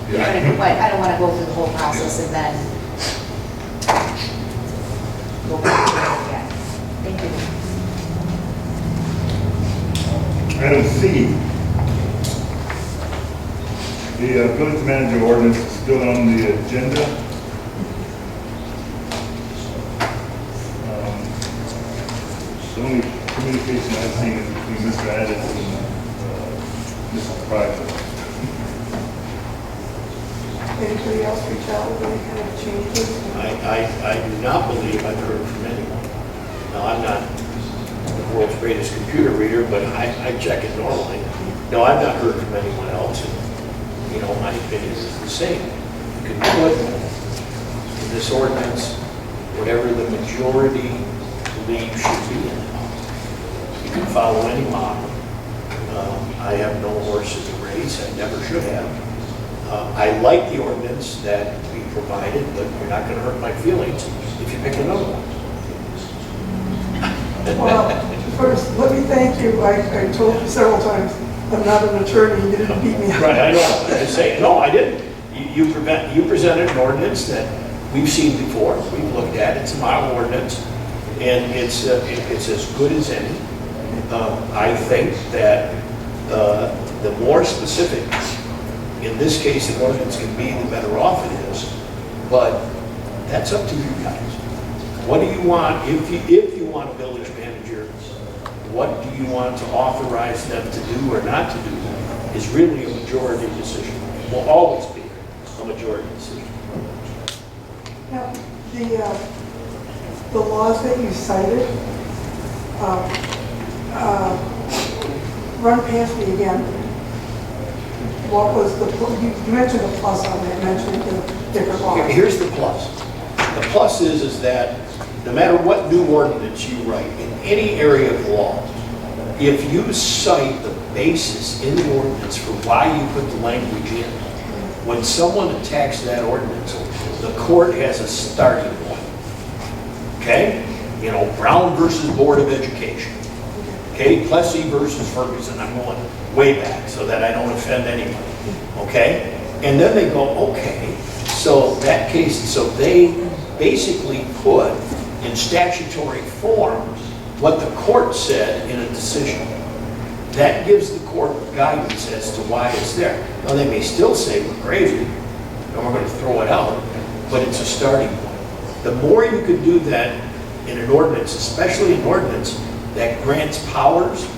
you know what I mean, but I don't want to go through the whole process and then go back to it again. Thank you. Item C. The village manager ordinance is still on the agenda. The only communication I've seen is between Mr. Addis and Mr. Pryder. Anybody else reach out with any kind of changes? I do not believe I've heard from anyone. Now, I'm not the world's greatest computer reader, but I check it normally. No, I've not heard from anyone else. And, you know, my opinion is the same. You can put in this ordinance whatever the majority believe should be in it. You can follow any model. I have no horse in the race. I never should have. I like the ordinance that we provided, but you're not going to hurt my feelings if you pick another one. Well, first, let me thank you. I told you several times, I'm not an attorney, you didn't beat me up. Right, I know, I say, no, I didn't. You presented an ordinance that we've seen before, we've looked at, it's a model ordinance, and it's as good as any. I think that the more specific, in this case, an ordinance can be, the better off it is, but that's up to you guys. What do you want, if you want a village manager, what do you want to authorize them to do or not to do is really a majority decision. Will always be a majority decision. Now, the laws that you cited, run past me again. What was you mentioned the plus on that, mentioned the different laws. Here's the plus. The plus is that no matter what new ordinance you write in any area of law, if you cite the basis in the ordinance for why you put the language in, when someone attacks that ordinance, the court has a starting point. Okay? You know, Brown versus Board of Education. Okay? Plessy versus Ferguson. I'm going way back so that I don't offend anybody. Okay? And then they go, okay, so that case, so they basically put in statutory form what the court said in a decision. That gives the court guidance as to why it's there. Now, they may still say we're crazy and we're going to throw it out, but it's a starting point. The more you can do that in an ordinance, especially an ordinance that grants powers,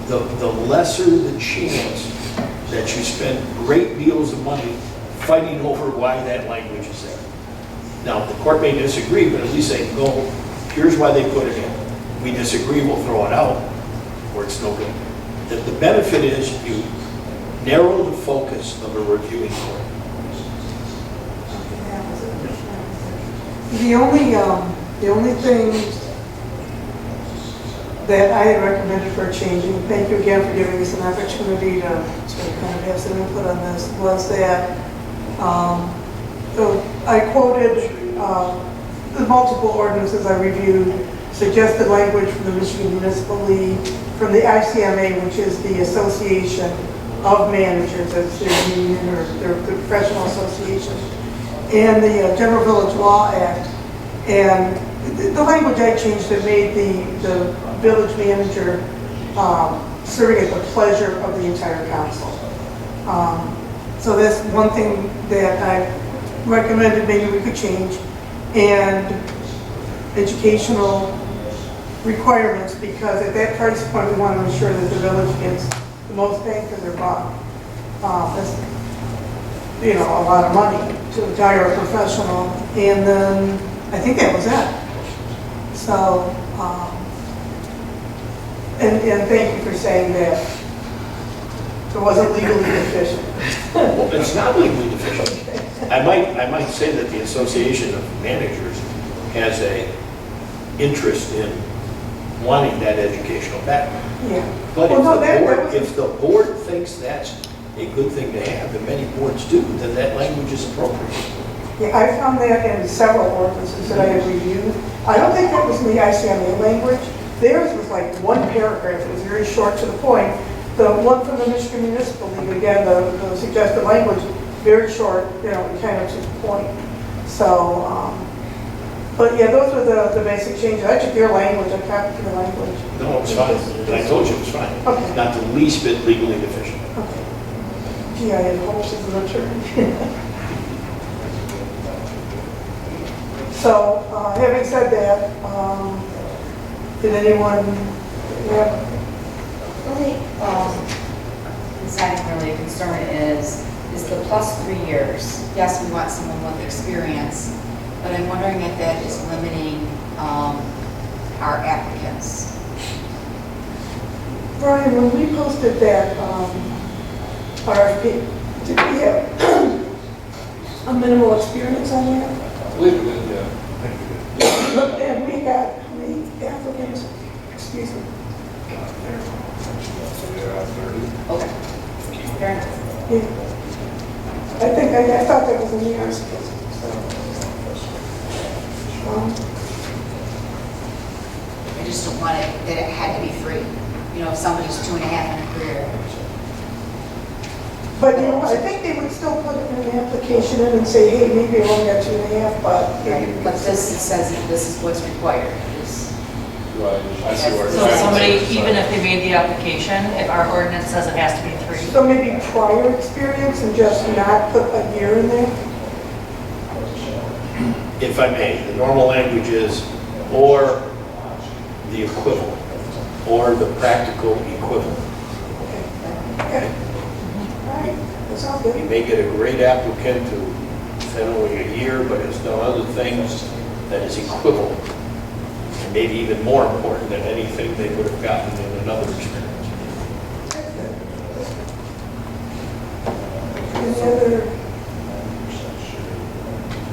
the lesser the chance that you spend great deals of money fighting over why that language is there. Now, the court may disagree, but at least they can go, here's why they put it in. We disagree, we'll throw it out, or it's no good. The benefit is you narrow the focus of a reviewing court. The only thing that I had recommended for changing, thank you again for giving us an opportunity to kind of have some input on this, was that so I quoted the multiple ordinances I reviewed, suggested language from the Michigan Municipal League, from the ICMA, which is the Association of Managers, that's their union or their professional association, and the General Village Law Act. And the language I changed that made the village manager serving at the pleasure of the entire council. So that's one thing that I recommended maybe we could change. And educational requirements, because at that price point we want to ensure that the village gets the most bang for their buck. That's, you know, a lot of money to hire a professional. And then I think that was it. So, and thank you for saying that it wasn't legally deficient. Well, it's not legally deficient. I might say that the Association of Managers has a interest in wanting that educational background. Yeah. But Well, if the board thinks that's a good thing to have, and many boards do, then that language is appropriate. Yeah, I found that in several ordinances that I have reviewed. I don't think that was in the ICMA language. Theirs was like one paragraph. It was very short to the point. The one from the Michigan Municipal League, again, the suggested language, very short, you know, kind of to the point. So, but yeah, those were the basic changes. I took your language, I copied your language. No, it was fine. I told you it was fine. Okay. Not the least bit legally deficient. Okay. Gee, I had hopes as an attorney. So, having said that, did anyone have? Really, the second really concern is is the plus 3 years. Yes, we want someone with experience, but I'm wondering if that is limiting our applicants. Brian, when we posted that RFP, did we have a minimal experience on that? I believe we did, yeah. And we got how many applicants? Excuse me. Okay. Fair enough. Yeah. I thought that was in the article. I just don't want it, that it had to be 3. You know, if somebody's 2.5 in a career. But, you know, I think they would still put it in an application in and say, hey, maybe I only got 2.5, but. But this, it says that this is what's required. Is- Right, I see where So you're at. somebody, even if they made the application, if our ordinance says it has to be 3, So maybe prior experience and just not put a year in there? If I may, the normal language is or the equivalent, or the practical equivalent. Okay. All right, that sounds You good. may get a great applicant who spent only a year, but has done other things that is equivalent, and maybe even more important than anything they would have gotten in another experience. Any other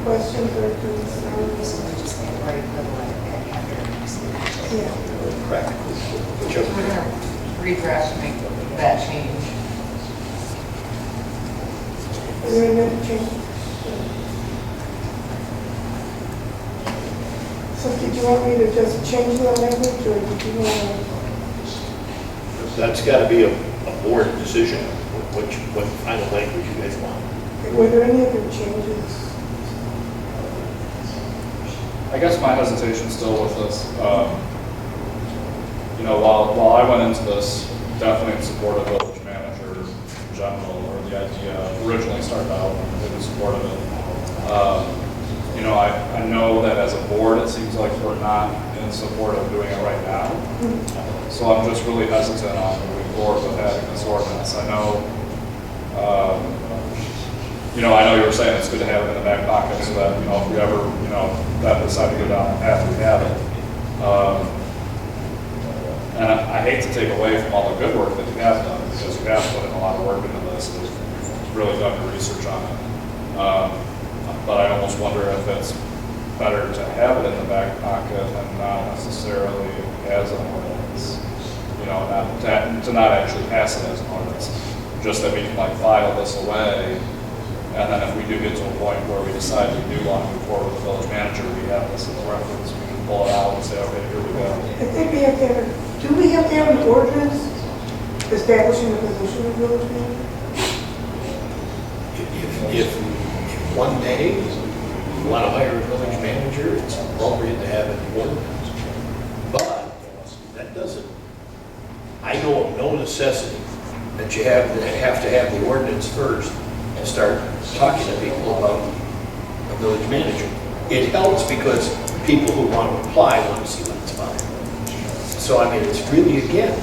questions or concerns? So we just make it right equivalent and after experience. Yeah. Practical, we're whichever. gonna redraft and make that change. Is there any other change? So did you want me to just change the language, or did you want That's got to be a board decision, what final language you guys want. to, were there any other changes? I guess my hesitation still with this, you know, while I went into this definitely in support of village manager in general, or the idea originally started out in support of it. You know, I know that as a board, it seems like we're not in support of doing it right now. So I'm just really hesitant on moving forward with having this ordinance. I know, you know, I know you were saying it's good to have it in the back pocket so that, you know, if we ever, you know, that decide to go down the path, we have it. And I hate to take away from all the good work that you have done, because you have put in a lot of work into this, and you've really done your research on it. But I almost wonder if it's better to have it in the back pocket and not necessarily as an ordinance. You know, to not actually pass it as an ordinance, just that we can like file this away. And then if we do get to a point where we decide we do want to move forward with the village manager, we have this as a reference, we can pull it out and say, okay, here we go. I think we have to have, do we have to have an ordinance establishing the position of village manager? If one day you want to hire a village manager, it's appropriate to have an ordinance. But that doesn't, I know of no necessity that you have to have the ordinance first and start talking to people about a village manager. It helps because people who want to apply want to see what it's about. So I mean, it's really, again,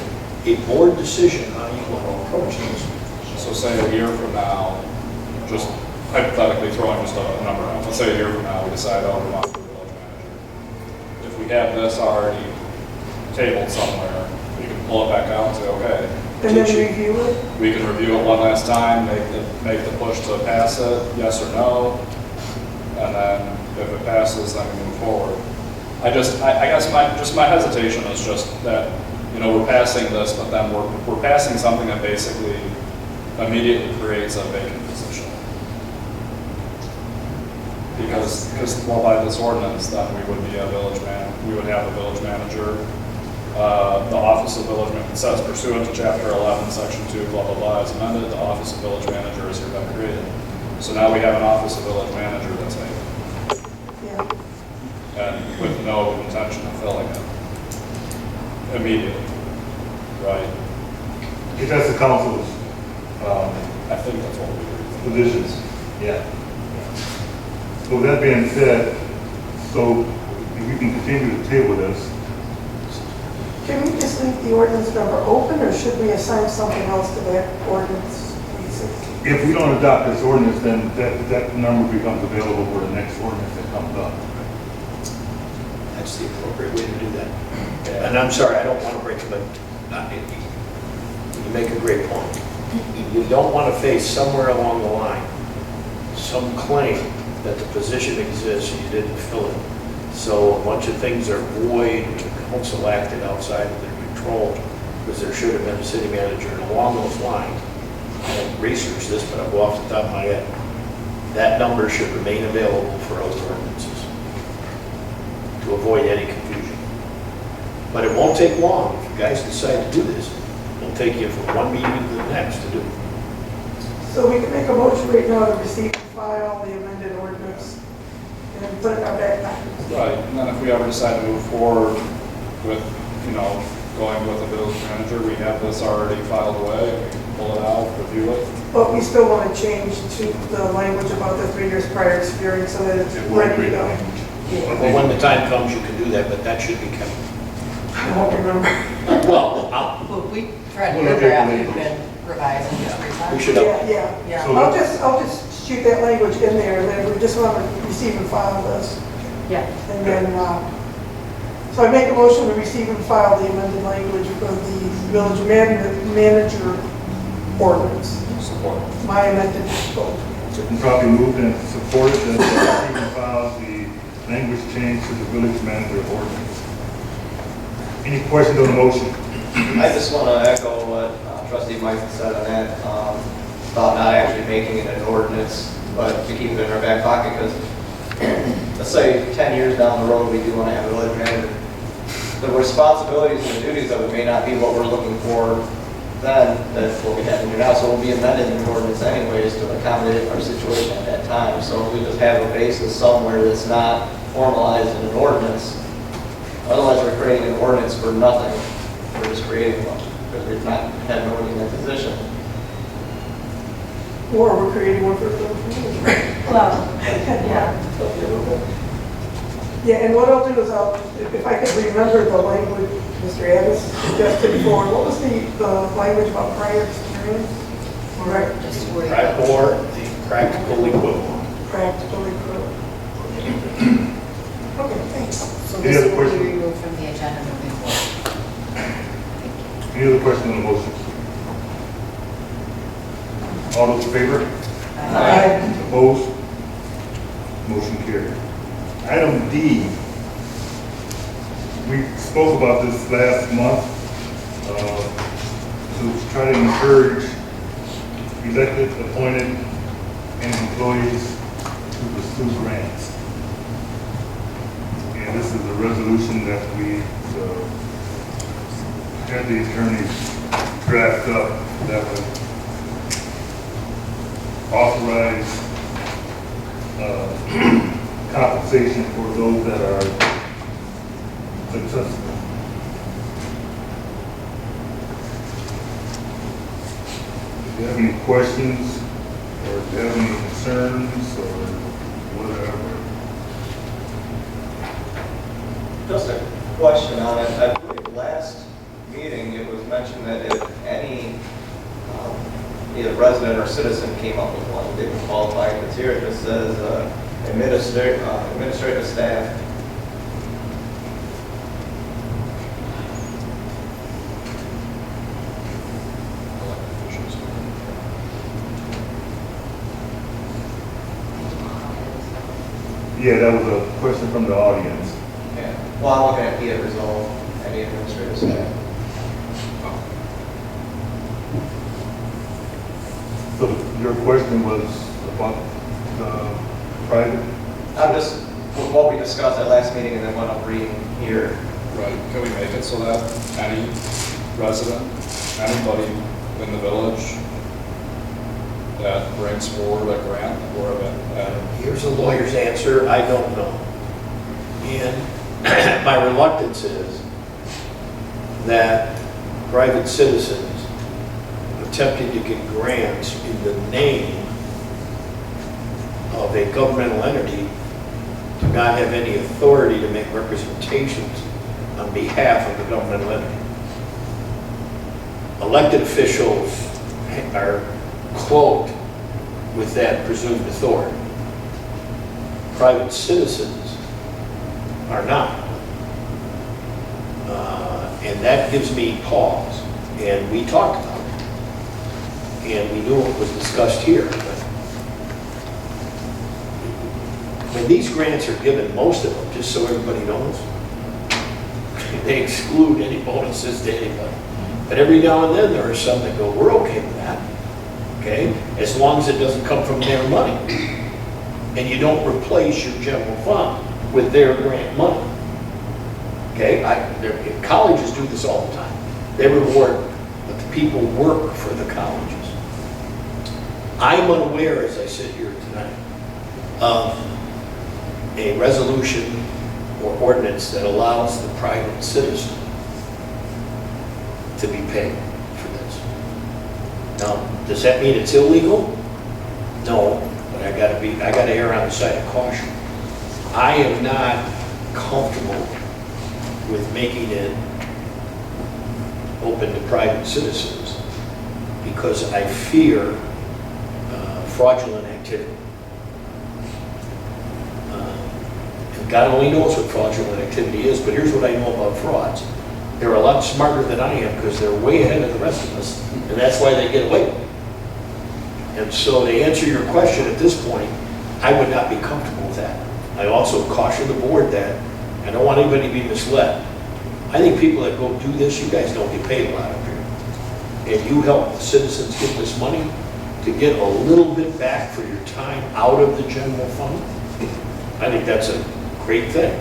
a board decision how you want to approach this. So say a year from now, just hypothetically throwing just a number out, let's say a year from now, we decide, oh, we want to be a village manager. If we have this already tabled somewhere, we can pull it back out and say, okay, And then review it? we can review it one last time, make the push to pass it, yes or no, and then if it passes, then we move forward. I guess my hesitation is just that, you know, we're passing this, but then we're passing something that basically immediately creates a vacant position. Because well, by this ordinance, then we would be a village we would have a village manager. The Office of Village Manager, it says pursuant to Chapter 11, Section 2, blah, blah, blah, is amended, the Office of Village Manager is hereby created. So now we have an Office of Village Manager that's vacant, Yeah. and with no intention of filling it immediately, right? If that's the council's I think that's what we do. positions, yeah. So with that being said, so if we can continue to table this, Can we just leave the ordinance number open, or should we assign something else to that ordinance 360? if we don't adopt this ordinance, then that number becomes available for the next ordinance that comes up. That's the appropriate way to do that. And I'm sorry, I don't want to break it, but you make a great point. You don't want to face somewhere along the line some claim that the position exists and you didn't fill it. So a bunch of things are void, and the council acted outside of their control because there should have been a city manager. And along those lines, I haven't researched this, but I'll go off the top of my head. That number should remain available for other ordinances to avoid any confusion. But it won't take long. If you guys decide to do this, it'll take you from one meeting to the next to do it. So we can make a motion right now to receive and file the amended ordinance and then put it in our back pocket. Right, and then if we ever decide to move forward with, going with a village manager, we have this already filed away, and we can pull it out, review it. But we still want to change to the language about the 3 years prior experience so that it's It would ready be to go. language. Well, when the time comes, you can do that, but that should be kept. I won't remember. Well, Well, we tried We'll to look at paragraph, the you can revise and just we resize. should Yeah, have, yeah. Yeah. So I'll just shoot that language in there, and then we just want to receive and file this. Yeah. And then, so I make a motion to receive and file the amended language of the village manager ordinance, Support. my amended vote. It's been probably moved and supported that the receive and file the language change to the village manager ordinance. Any questions on the motion? I just want to echo what trustee Mike said on that, about not actually making it an ordinance, but to keep it in our back pocket, because let's say 10 years down the road, we do want to have a village manager. The responsibilities and the duties of it may not be what we're looking for then, that's what we have to do now, so we'll be amending the ordinance anyways to accommodate our situation at that time. So if we just have a basis somewhere that's not formalized in an ordinance, otherwise we're creating an ordinance for nothing. We're just creating one, because we've not had nobody in that position. Or we're creating one for the village manager. Well, yeah. Yeah, and what I'll do is if I could remember the language Mr. Addis suggested for, what was the language about prior experience? Right, Just worry right, about or the practical equivalent. practically correct. Okay, thanks. So Any this other will questions? be removed from the agenda moving forward. Any other questions on the motion? All those in favor? Aye. Opposed? Motion carried. Item D, we spoke about this last month, to try to encourage elected, appointed, and employees to pursue grants. And this is a resolution that we had the attorneys draft up that would authorize compensation for those that are successful. If you have any questions, or if you have any concerns, or whatever. Just a question on it. I believe last meeting, it was mentioned that if any, either resident or citizen came up with one, they would qualify. Because here it just says administrative staff. Yeah, that was a question from the audience. Yeah. Well, I'm looking at be it resolved, any administrative staff. So your question was about the private? I'm just, with what we discussed at last meeting and then what I'm reading here. Right, can we make it so that any resident, anybody in the village that brings forward a grant or Here's a lawyer's answer, I don't know. And my reluctance is that private citizens attempting to get grants in the name of a governmental entity do not have any authority to make representations on behalf of the governmental entity. Elected officials are cloaked with that presumed authority. Private citizens are not. And that gives me pause. And we talked about it. And we knew it was discussed here. But when these grants are given, most of them, just so everybody knows, they exclude any bonuses to anybody. But every now and then, there are some that go, we're okay with that, okay? As long as it doesn't come from their money. And you don't replace your general fund with their grant money. Okay, colleges do this all the time. They reward what the people work for the colleges. I'm unaware, as I sit here tonight, of a resolution or ordinance that allows the private citizen to be paid for this. Now, does that mean it's illegal? No, but I gotta err on the side of caution. I am not comfortable with making it open to private citizens because I fear fraudulent activity. And God only knows what fraudulent activity is, but here's what I know about frauds. They're a lot smarter than I am because they're way ahead of the rest of us, and that's why they get away with it. And so to answer your question at this point, I would not be comfortable with that. I also caution the board that I don't want anybody to be misled. I think people that go do this, you guys don't get paid a lot up here. And you help the citizens get this money to get a little bit back for your time out of the general fund. I think that's a great thing.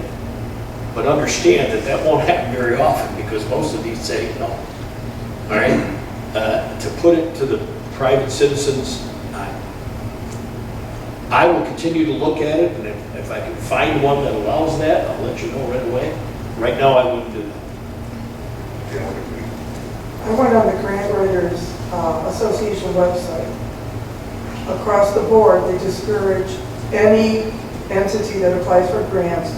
But understand that that won't happen very often because most of these say no. All right? To put it to the private citizens, I will continue to look at it, and if I can find one that allows that, I'll let you know right away. Right now, I wouldn't do that. I went on the Grant Writers Association website. Across the board, they discourage any entity that applies for grants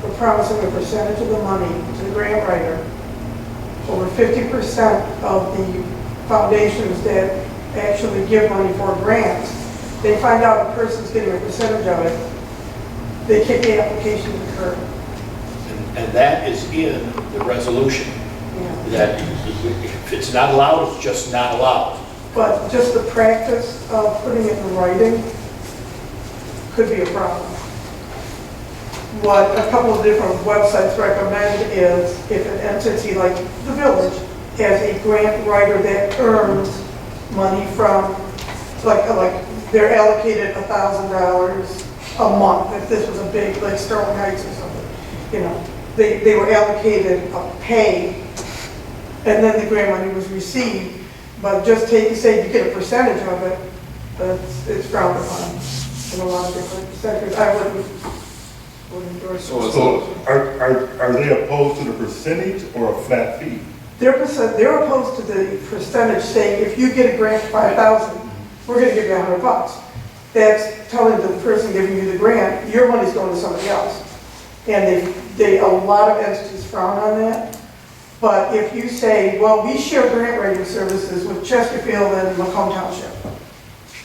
for promising a percentage of the money to the grant writer. Over 50% of the foundations that actually give money for grants, they find out a person's getting a percentage of it, they kick the application to the curb. And that is in the resolution. Yeah. That if it's not allowed, it's just not allowed. But just the practice of putting it in writing could be a problem. What a couple of different websites recommend is if an entity like the village has a grant writer that earns money from, like they're allocated $1,000 a month, if this was a big, like Sterling Heights or something, you know, they were allocated a pay, and then the grant money was received, but just say you get a percentage of it, it's frowned upon in a lot of different sectors. I wouldn't endorse it. So are they opposed to the percentage or a flat fee? They're opposed to the percentage saying if you get a grant for $5,000, we're going to give you $100. That's telling the person giving you the grant, your money's going to somebody else. And a lot of entities frown on that. But if you say, well, we share grant writing services with Chesterfield and Macomb Township.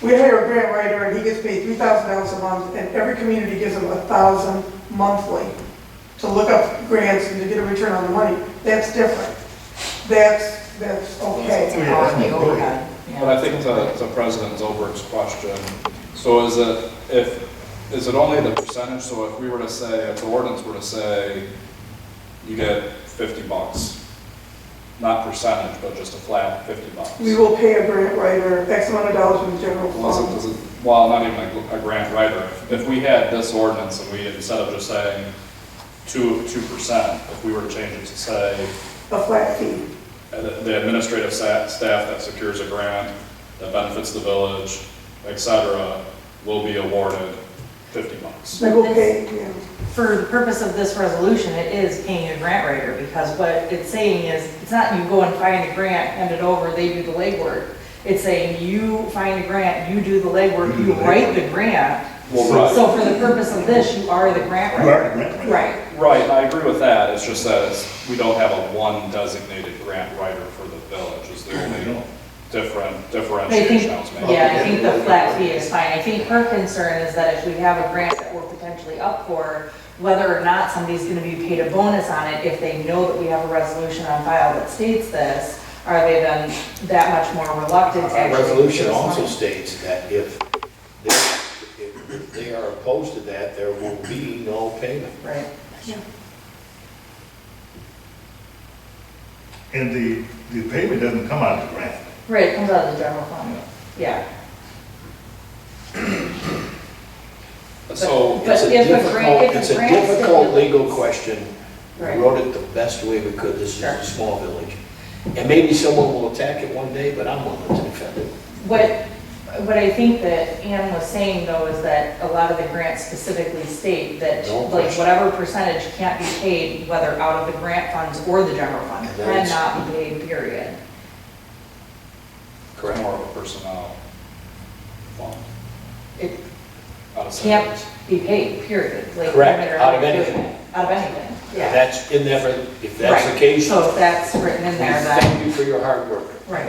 We hire a grant writer and he gets paid $3,000 a month, and every community gives him $1,000 monthly to look up grants and to get a return on the money. That's different. That's okay. Hourly overhead. But I think to President Zolberg's question, so is it only the percentage? So if we were to say, if the ordinance were to say, you get $50, not percentage, but just a flat $50. We will pay a grant writer X amount of dollars from the general fund. Well, not even a grant writer. If we had this ordinance and we, instead of just saying 2%, if we were to change it to say, A flat fee. the administrative staff that secures a grant, that benefits the village, et cetera, will be awarded $50. They will pay, yeah. For the purpose of this resolution, it is paying a grant writer, because what it's saying is, it's not you go and find a grant, hand it over, they do the legwork. It's saying you find a grant, you do the legwork, you write the grant. Well, right. So for the purpose of this, you are the grant You are writer. the grant writer. Right. Right, I agree with that. It's just that we don't have a one designated grant writer for the village. Is there only differentiation I was making. Yeah, I think the flat fee is fine. I think her concern is that if we have a grant that we're potentially up for, whether or not somebody's gonna be paid a bonus on it, if they know that we have a resolution on file that states this, are they then that much more reluctant to Our actually? resolution give us also money? states that if they are opposed to that, there will be no payment. Right. And the payment doesn't come out of the grant. Right, it comes out of the general fund. Yeah. So, But if a grant It's a grant difficult stipulates- legal question. We Right. wrote it the best way we could. This is Sure. a small village. And maybe someone will attack it one day, but I'm willing to defend it. What I think that Ann was saying though is that a lot of the grants specifically state that No like question. whatever percentage can't be paid, whether out of the grant funds or the general fund, And that's- cannot be paid, period. Correct. more of a personnel fund. It Out of can't savings. be paid, period. Like, Correct, no matter out how of you're doing anything. it. Out of anything, yeah. That's in there, if that's the Right. case, So if that's written in there, then, thank you for your hard work. right.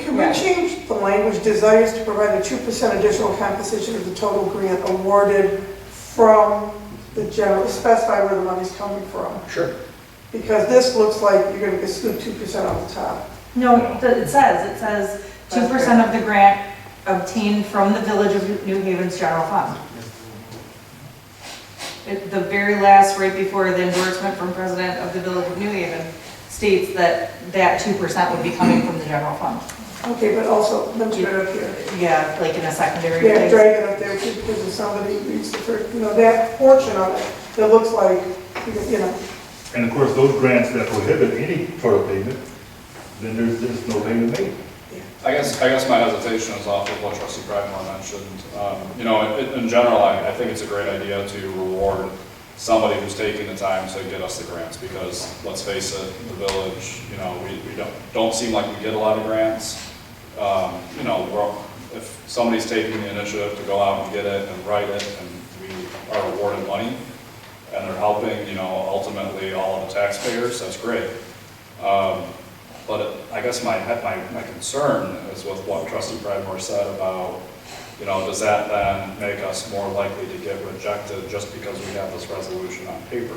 Can we change the language, desires to provide a 2% additional compensation of the total grant awarded from the general, specify where the money's coming from? Sure. Because this looks like you're gonna get scooped 2% off the top. No, it says 2% of the grant obtained from the Village of New Haven's general fund. The very last, right before the endorsement from President of the Village of New Haven, states that that 2% would be coming from the general fund. Okay, but also mention it up here. Yeah, like in a secondary Yeah, place. drag it up there too, because if somebody reads the first, that portion of it, that looks like, And of course, those grants that prohibit any sort of payment, then there's no payment made. I guess my hesitation is off of what Trustee Bradmore mentioned. In general, I think it's a great idea to reward somebody who's taking the time to get us the grants, because let's face it, the village, we don't seem like we get a lot of grants. If somebody's taking the initiative to go out and get it and write it, and we are awarded money, and they're helping, ultimately all of the taxpayers, that's great. But I guess my concern is with what Trustee Bradmore said about, does that then make us more likely to get rejected just because we have this resolution on paper?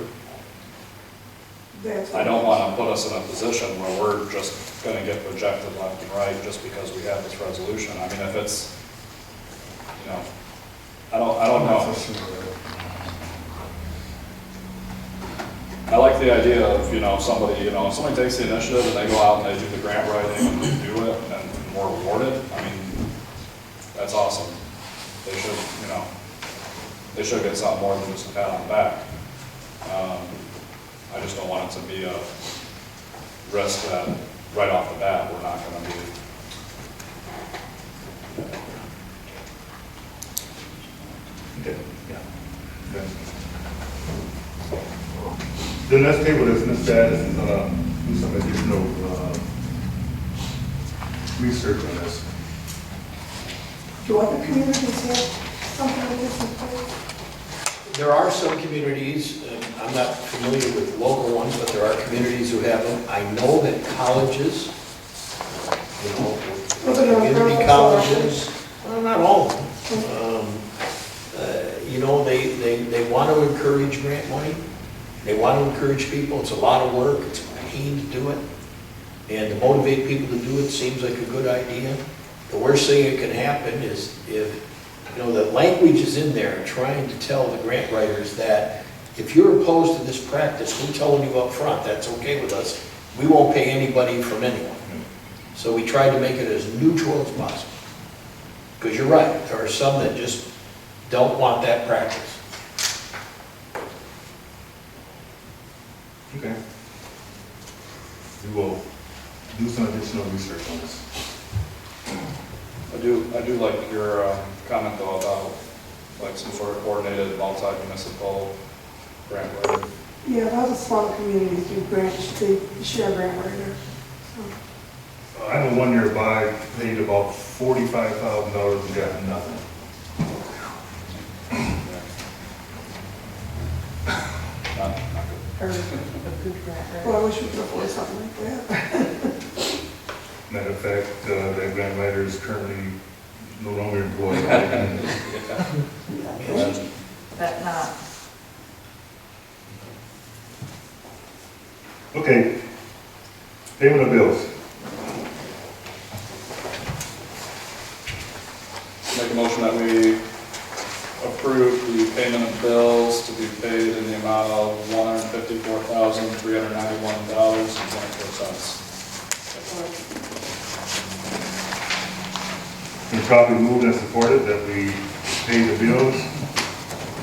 I don't want to put us in a position where we're just going to get rejected left and right just because we have this resolution. I mean, if it's, I don't know. I like the idea of, somebody, if somebody takes the initiative and they go out and they do the grant writing and they do it and we're awarded, I mean, that's awesome. They should, they should get something more than just a pat on the back. I just don't want it to be a risk that right off the bat, we're not going to be. Okay, yeah. Okay. Then let's table this, Ms. Status, and do some additional research on this. do other communities have something like this in place? There are some communities, and I'm not familiar with local ones, but there are communities who have them. I know that colleges, community colleges, well, not all of them, they want to encourage grant money. They want to encourage people. It's a lot of work. It's a pain to do it. And to motivate people to do it seems like a good idea. The worst thing that can happen is if, the language is in there trying to tell the grant writers that if you're opposed to this practice, we're telling you up front, that's okay with us. We won't pay anybody from anyone. So we tried to make it as neutral as possible. Because you're right, there are some that just don't want that practice. Okay. We will do some additional research on this. I do like your comment though about like some sort of coordinated multi-municipal grant writing. Yeah, a lot of smaller communities do grants, they share grant writer. I know one nearby paid about $45,000 and got nothing. Not good. Or a good grant, right? Well, I wish we could afford something like that. Matter of fact, that grant writer is currently no longer employed. That not, Okay, payment of bills. Make a motion that we approve the payment of bills to be paid in the amount of $154,391.24. Been properly moved and supported that we pay the bills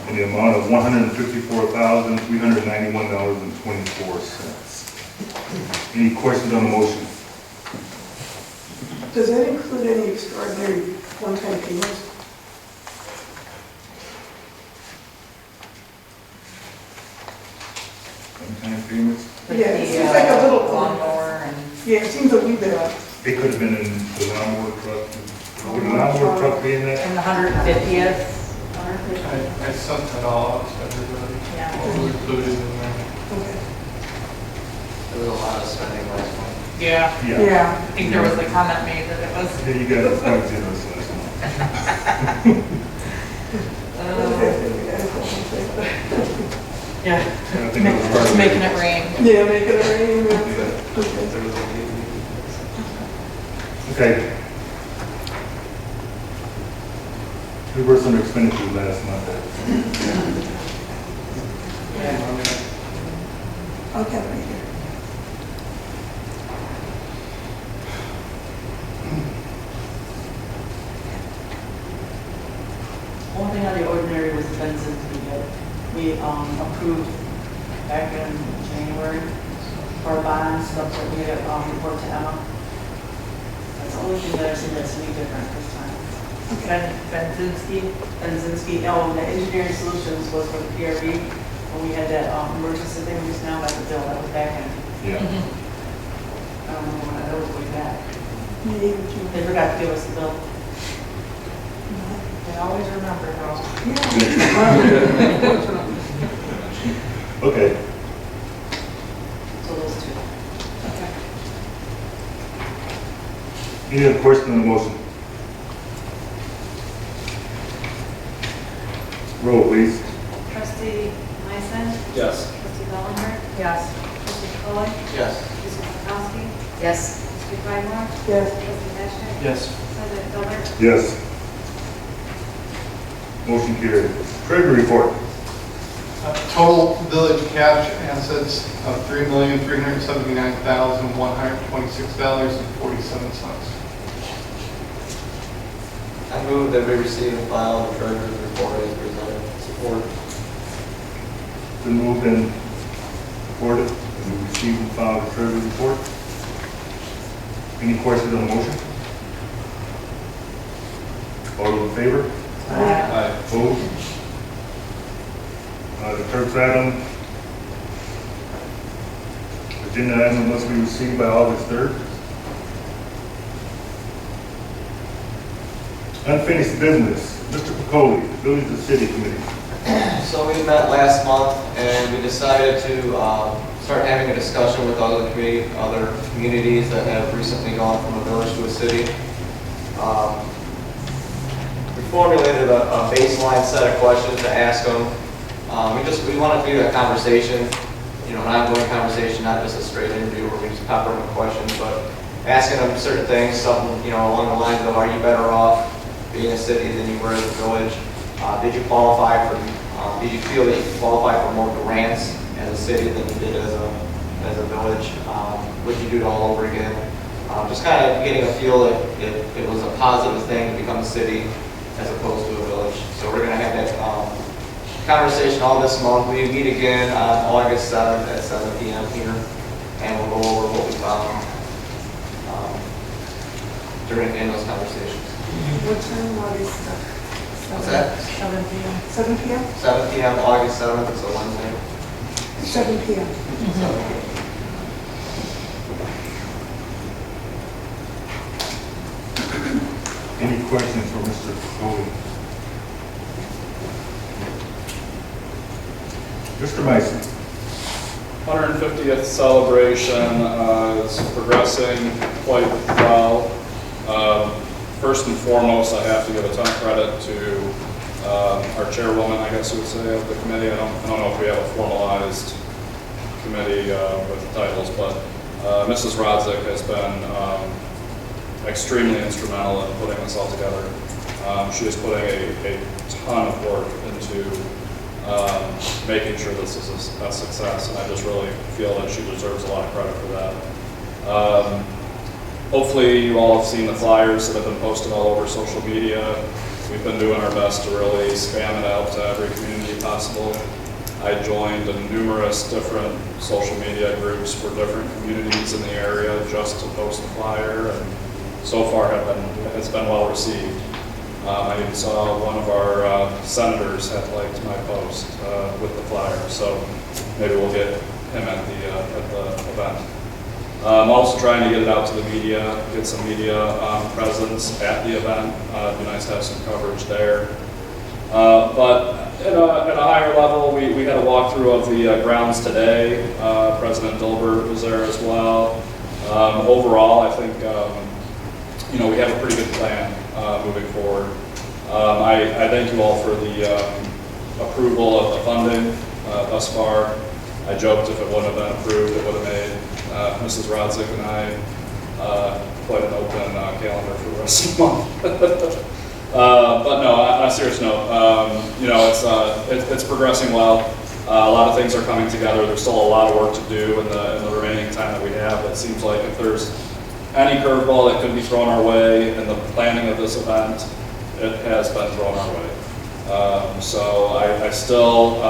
in the amount of $154,391.24. Any questions on the motion? Does that include any extraordinary one-time payments? One-time payments? like Yeah, it the, seems like a little- lawnmower and, Yeah, it seems a wee bit, It could have been in the lawnmower truck. Would the lawnmower truck be in that? and the 150th. I sent that all out to everybody, Yeah. what was included in there. okay. There was a lot of spending last month. Yeah, Yeah. I think there was a comment made that it was, Yeah, you guys are quite generous last month. yeah, I think it was part just of making it rain. Yeah, make it rain. There Okay. was a meeting. Okay. We were some expenditures last month. Okay, right here. One thing out of the ordinary was the Benson that we approved back in January for bonds, stuff that we had report to Emma. That's the only thing that I see that's any different this time. Benzinski. Benzinski, oh, the engineering solutions was for the PRV, when we had that emergency thing just now, that's the bill, that was back in, Yeah. I don't know when that was way back. Yeah, They forgot to give us the bill. They always remember those. Okay. So those two. Any other question on the motion? Roll, please. Trustee Myson? Yes. Trustee Bellinger? Yes. Trustee Polly? Yes. Trustee Poskowski? Yes. Trustee Pridmore? Yes. Trustee Hatchner? Yes. President Colbert? Yes. Motion carried. Treasury report. Total village cash assets of $3,379,126.47. I move that we receive and file the treasurer's report as presented. Support. Been moved and supported. And we receive and file the treasury report. Any questions on the motion? All those in favor? Aye. Opposed? The clerk's item. Agenda item must be received by August 3rd. Unfinished business. Mr. Pacoli, Village and City Committee. So we met last month and we decided to start having a discussion with other communities that have recently gone from a village to a city. We formulated a baseline set of questions to ask them. We wanted to do a conversation, an ongoing conversation, not just a straight interview where we just pepper them with questions, but asking them certain things, something, along the lines of, are you better off being a city than you were as a village? Did you qualify for, did you feel that you qualified for more grants as a city than you did as a village? Would you do it all over again? Just kind of getting a feel if it was a positive thing to become a city as opposed to a village. So we're going to have that conversation all this month. We meet again on August 7th at 7 p.m. here, and we'll go over what we found in those conversations. What time, August? What's that? 7 p.m. 7 p.m.? 7 p.m. August 7th, it's a Wednesday. 7 p.m. 7 p.m. Any questions for Mr. Pacoli? Mr. Mason. 150th celebration is progressing quite well. First and foremost, I have to give a ton of credit to our chairwoman, I guess you would say, of the committee. I don't know if we have a formalized committee with titles, but Mrs. Rodzik has been extremely instrumental in putting this all together. She is putting a ton of work into making sure this is a success, and I just really feel that she deserves a lot of credit for that. Hopefully you all have seen the flyers that have been posted all over social media. We've been doing our best to really spam it out to every community possible. I joined numerous different social media groups for different communities in the area just to post the flyer, and so far it's been well received. I even saw one of our senators had liked my post with the flyer, so maybe we'll get him at the event. I'm also trying to get it out to the media, get some media presence at the event. It'd be nice to have some coverage there. But at a higher level, we had a walkthrough of the grounds today. President Dilbert was there as well. Overall, I think we have a pretty good plan moving forward. I thank you all for the approval of the funding thus far. I joked if it wouldn't have been approved, it would have made Mrs. Rodzik and I quite an open calendar for the rest of the month. But no, on a serious note, it's progressing well. A lot of things are coming together. There's still a lot of work to do in the remaining time that we have. It seems like if there's any curveball that could be thrown our way in the planning of this event, it has been thrown our way. So I still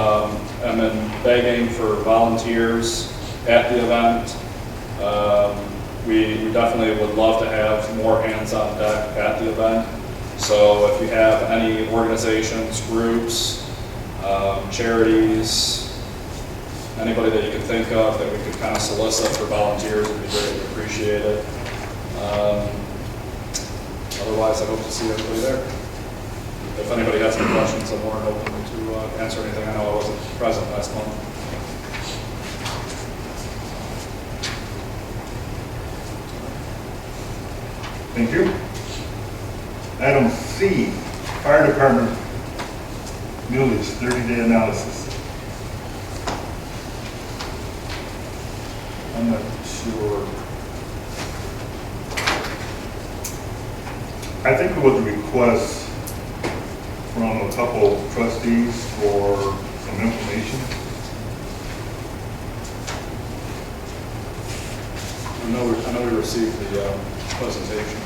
am begging for volunteers at the event. We definitely would love to have more hands on deck at the event. So if you have any organizations, groups, charities, anybody that you can think of that we could kind of solicit for volunteers would be greatly appreciated. Otherwise, I hope to see everybody there. If anybody has any questions, I'm more than open to answer anything. I know I wasn't present last month. Thank you. Item C, Fire Department millage 30-day analysis. I'm not sure. I think it was a request from a couple of trustees for some information. I know we received the presentation.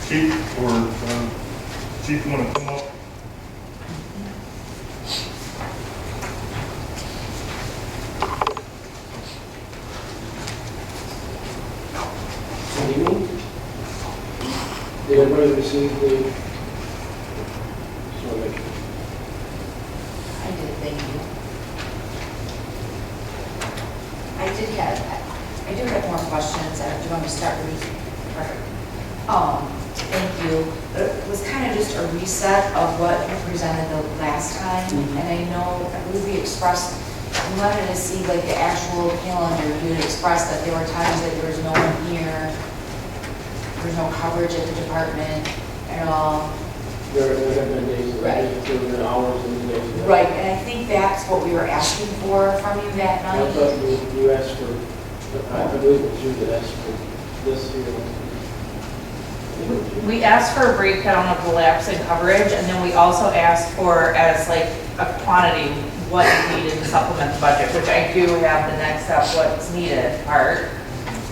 Chief, Chief, you want to come up? Good evening. Did everybody receive the? I did, thank you. I do have more questions. Do you want me to start thank you. It was kind of just a reset of what you presented the last time. And I believe we expressed, we wanted to see like the actual calendar. You had expressed that there were times that there was no one here. There was no coverage at the department at all. There have been days, Right. there have been hours and days. Right, and I think that's what we were asking for from you that I night. thought you asked for, I believe it was you that asked for this here. We asked for a breakdown of the lapse in coverage, and then we also asked for, as like a quantity, what is needed to supplement the budget, which I do have the next step, what's needed part.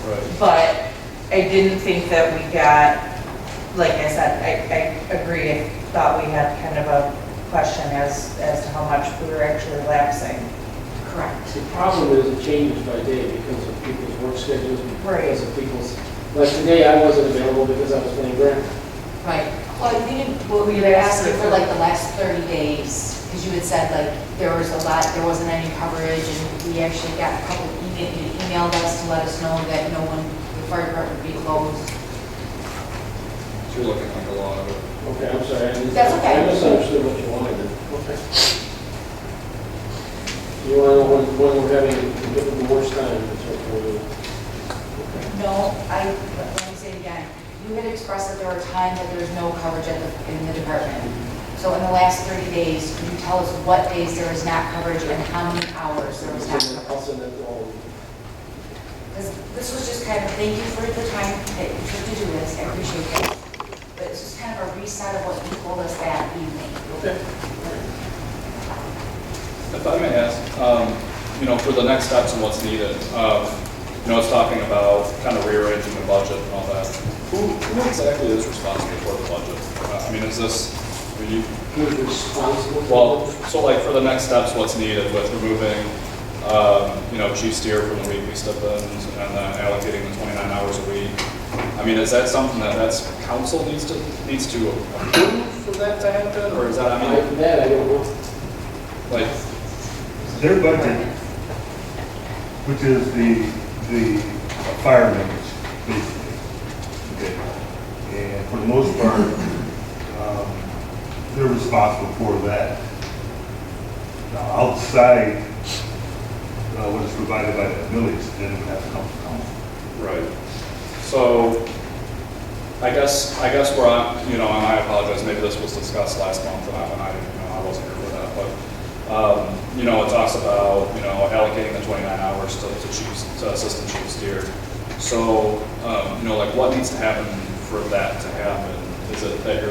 Right. But I didn't think that we got, like I said, I agree, I thought we had kind of a question as to how much we were actually lapsing. Correct. The problem is it changes by day because of people's work schedules, because of people's, like today I wasn't available because I was playing grant. Right. Well, we were asking for like the last 30 days, because you had said like there wasn't any coverage, and we actually got a couple you emailed us to let us know that the fire department would be closed. You're looking like a lot of it. Okay, I'm sorry, I That's okay. I misunderstood what you wanted. Okay. You want to know when we're having the worst time? That's what we're doing. Okay. No, let me say it again. You had expressed that there were times that there's no coverage in the department. So in the last 30 days, can you tell us what days there is not coverage and how many hours there was not I'll coverage? send that to all of you. Because this was just kind of, thank you for the time that you took to do this, I appreciate that. But it's just kind of a reset of what you told us that evening. Okay. If I may ask, for the next steps and what's needed, it's talking about kind of rearranging the budget and all that. Who exactly is responsible for the budget? Is this, Who's responsible? well, so like for the next steps, what's needed with removing, Chief Steer from the weekly stipends and then allocating the 29 hours a week? Is that something that's council needs to approve for that to happen, or is that, That I don't know. like, Their budget, which is the firemen's, basically. Okay. And for the most part, they're responsible for that. Now, outside what is provided by the village, then we have to come to council. right. So, I guess where I'm, and I apologize, maybe this was discussed last month and I wasn't here for that, but, it talks about, allocating the 29 hours to Assistant Chief Steer. So, what needs to happen for that to happen? Is it that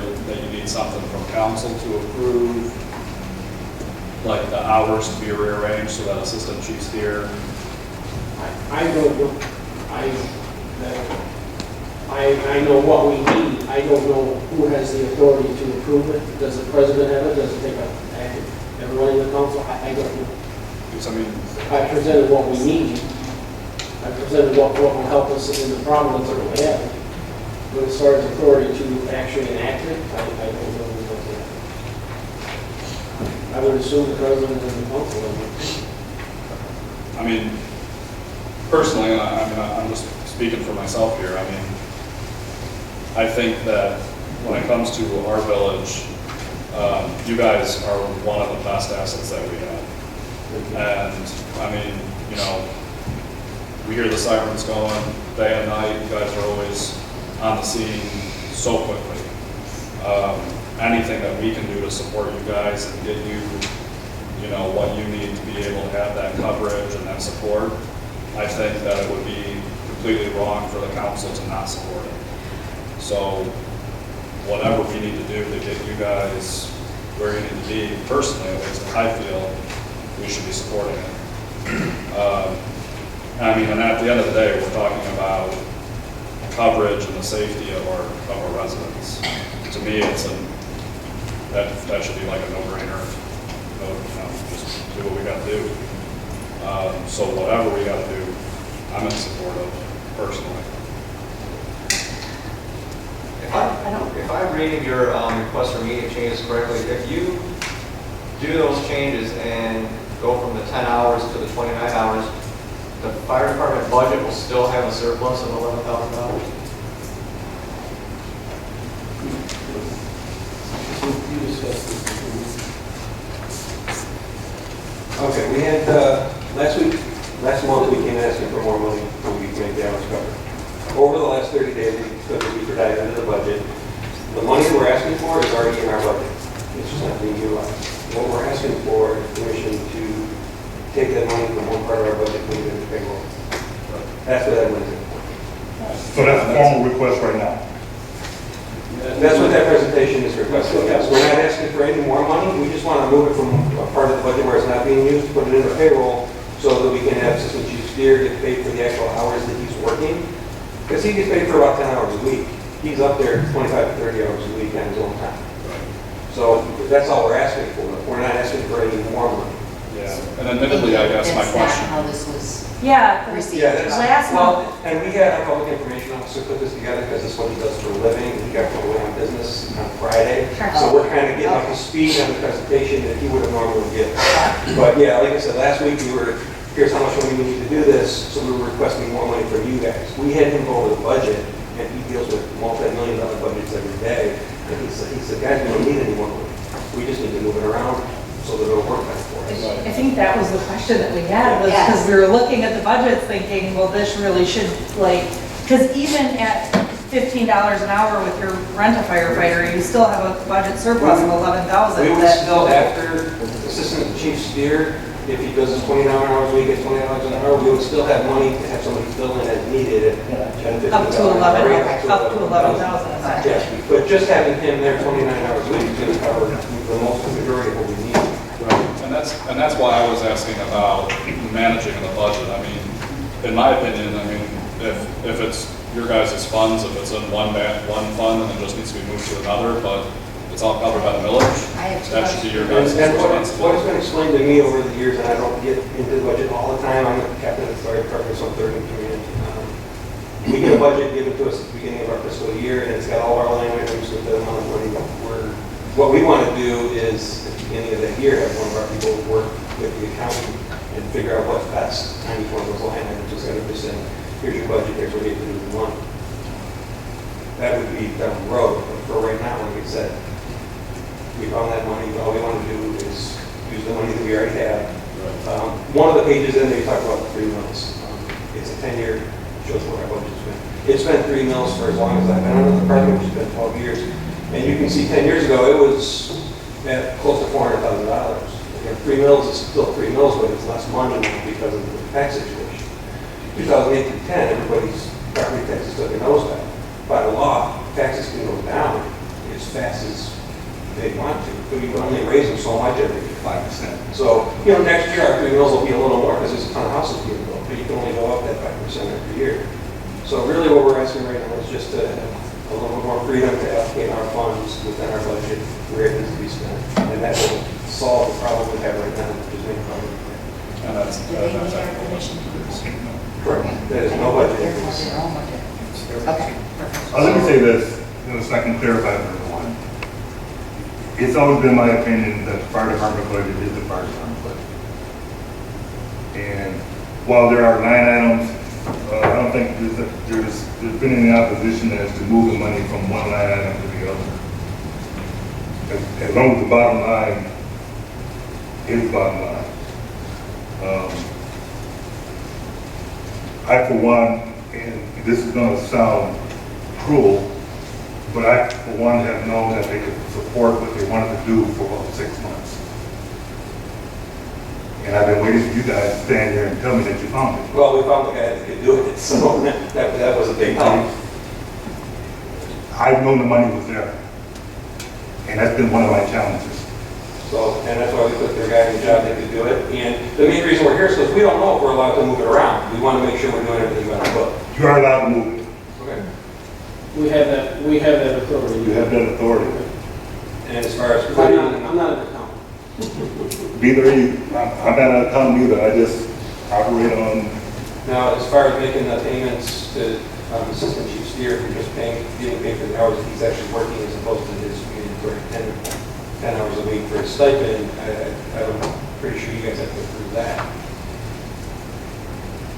you need something from council to approve, like the hours to be rearranged so that Assistant Chief Steer? I don't know. I know what we need. I don't know who has the authority to approve it. Does the president have it? Does it take everyone in the council? I don't know. Because I presented what we need. I presented what will help us in the problems that we have. But as far as authority to actually enact it, I don't know who does that. I would assume the president and the council. Personally, I'm just speaking for myself here. I think that when it comes to our village, you guys are one of the best assets that we have. And, we hear the sirens going day and night. You guys are always on the scene so quickly. Anything that we can do to support you guys and get you, what you need to be able to have that coverage and that support, I think that it would be completely wrong for the council to not support it. So whatever we need to do to get you guys where you need to be, personally, at least I feel we should be supporting it. And at the end of the day, we're talking about coverage and the safety of our residents. To me, that should be like a no-brainer. Just do what we got to do. So whatever we got to do, I'm in support of personally. If I'm reading your request for meeting changes correctly, if you do those changes and go from the 10 hours to the 29 hours, the fire department budget will still have a surplus of $11,000? You discussed this. Okay, we had, last month we came asking for more money so we could make the hours cover. Over the last 30 days, we took a deeper dive into the budget. The money we're asking for is already in our budget. It's just not being utilized. What we're asking for is permission to take that money from one part of our budget and put it into payroll. That's what that money's in for. So that's a formal request right now. That's what that presentation is requesting. Yes, we're not asking for any more money. We just want to move it from a part of the budget where it's not being used, put it into payroll so that we can have Assistant Chief Steer get paid for the actual hours that he's working. Because he gets paid for about 10 hours a week. He's up there 25 to 30 hours a week on his own time. So that's all we're asking for. We're not asking for any more money. Yeah, and admittedly, I guess my That's question. not how this was Yeah, received. Yeah, that's, Last well, and we had our public information officer put this together because this is what he does for a living. He got put away on business on Friday. So we're kind of getting up to speed on the presentation that he would have normally given. But yeah, like I said, last week we were, here's how much money we need to do this. So we were requesting more money from you guys. We had him go over the budget and he deals with multi-million-dollar budgets every day. And And he said, guys, we don't need any more money. We just need to move it around so that it'll work better for us. I think that was the question that we had, was because Yes. we were looking at the budgets thinking, well, this really should, like, because even at $15 an hour with your rent-a-firefighter, you still have a budget surplus of 11,000. We would that- still, after Assistant Chief Steer, if he does his 29 hours a week at $20 an hour, we would still have money to have somebody fill in as needed at 10, 15 Up to 11, up to 11,000. Yes, but just having him there 29 hours a week is going to cover the most majority of what we need. And that's why I was asking about managing the budget. I mean, in my opinion, I mean, if it's your guys' funds, if it's in one fund and it just needs to be moved to another, but it's all covered by the millage, I have two that should be your guys' And what has responsibility. been explained to me over the years, and I don't get into the budget all the time, I'm the captain of the fire department, so I'm third in command. We get a budget given to us at the beginning of our fiscal year, and it's got all our line items with the amount of money what we want to do is, at the beginning of that year, have one of our people work with the accountant and figure out what's best on each one of those line items, instead of just saying, here's your budget, here's what you have to do with the money. That would be down the road, but for right now, like I said, we found that money, all we want to do is use the money that we already have. One of the pages in there, you talk about the 3 mills. It's a 10-year, shows what our budget's been. It's been 3 mills for as long as I've been on the department, which has been 12 years. And you can see 10 years ago, it was at close to $400,000. 3 mills is still 3 mills, but it's less money now because of the tax situation. 2008 to 10, everybody's property taxes took a nosedive. By the law, taxes can go down as fast as they want to, but you can only raise them so much every year. 5%. So, next year our 3 mills will be a little more because there's a ton of houses being built, but you can only go up that 5% every year. So really what we're asking right now is just to have a little bit more freedom to allocate our funds within our budget where it needs to be spent. And that will solve the problem we have right now, which is making money. And that's, Do they need our permission to do this? Correct. There is no budget. They're going to their own budget. Okay, perfect. Let me say this, so I can clarify for everyone. It's always been my opinion that the fire department budget is the fire department budget. And while there are line items, I don't think there's been any opposition as to moving money from one line item to the other. As long as the bottom line is the bottom line. I, for one, and this is going to sound cruel, but I, for one, have known that they could support what they wanted to do for about 6 months. And I've been waiting for you guys to stand here and tell me that you found it. Well, we found the guy that could do it, so that was a big help. I've known the money was there. And that's been one of my challenges. So, and that's why we put their guy in the job that could do it. And the main reason we're here is because we don't know if we're allowed to move it around. We want to make sure we're doing everything by the book. You are allowed to move it. Okay. We have that authority. You have that authority. And as far as I'm not an accountant. Neither are you. I'm not an accountant either. I just operate on. now, as far as making the payments to Assistant Chief Steer, if you're just getting paid for the hours that he's actually working as opposed to his mandatory 10 hours a week for his stipend, I'm pretty sure you guys have to approve that.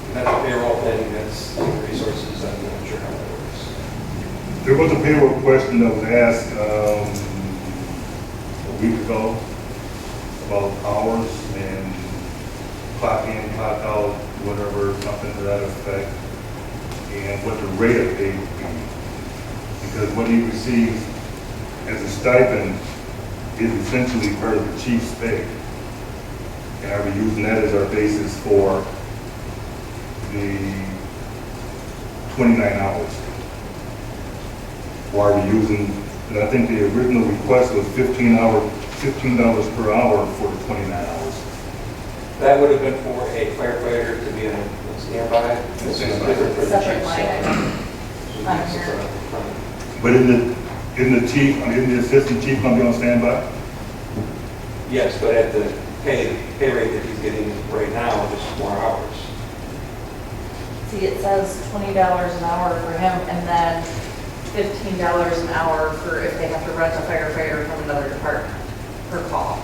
And that's a payroll thing, that's resources, I'm not sure how that works. There was a payroll question that was asked a week ago about hours and clock in, clock out, whatever, something to that effect, and what the rate of pay would be. Because what he receives as a stipend is essentially part of the chief's pay. And are we using that as our basis for the 29 hours? Or are we using, and I think the original request was $15 per hour for the 29 hours. That would have been for a firefighter to be on a standby. This is different for the Separate chief. line item. On here. But isn't the assistant chief going to be on standby? Yes, but at the pay rate that he's getting right now, just more hours. See, it says $20 an hour for him, and then $15 an hour for if they have to rent a firefighter from another department per call.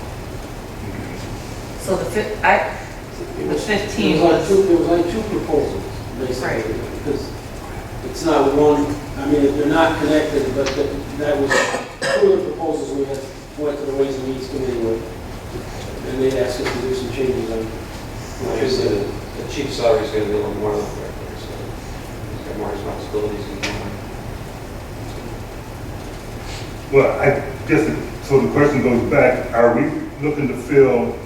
So the 15 was, There was like two proposals, basically, because it's not one, I mean, they're not connected, but that was two of the proposals we had went to the Ways and Means Committee with, and they asked us to do some changes on. Obviously, the chief's salary is going to be a little more than the director, so he's got more responsibilities and more. Well, I guess, so the question goes back, are we looking to fill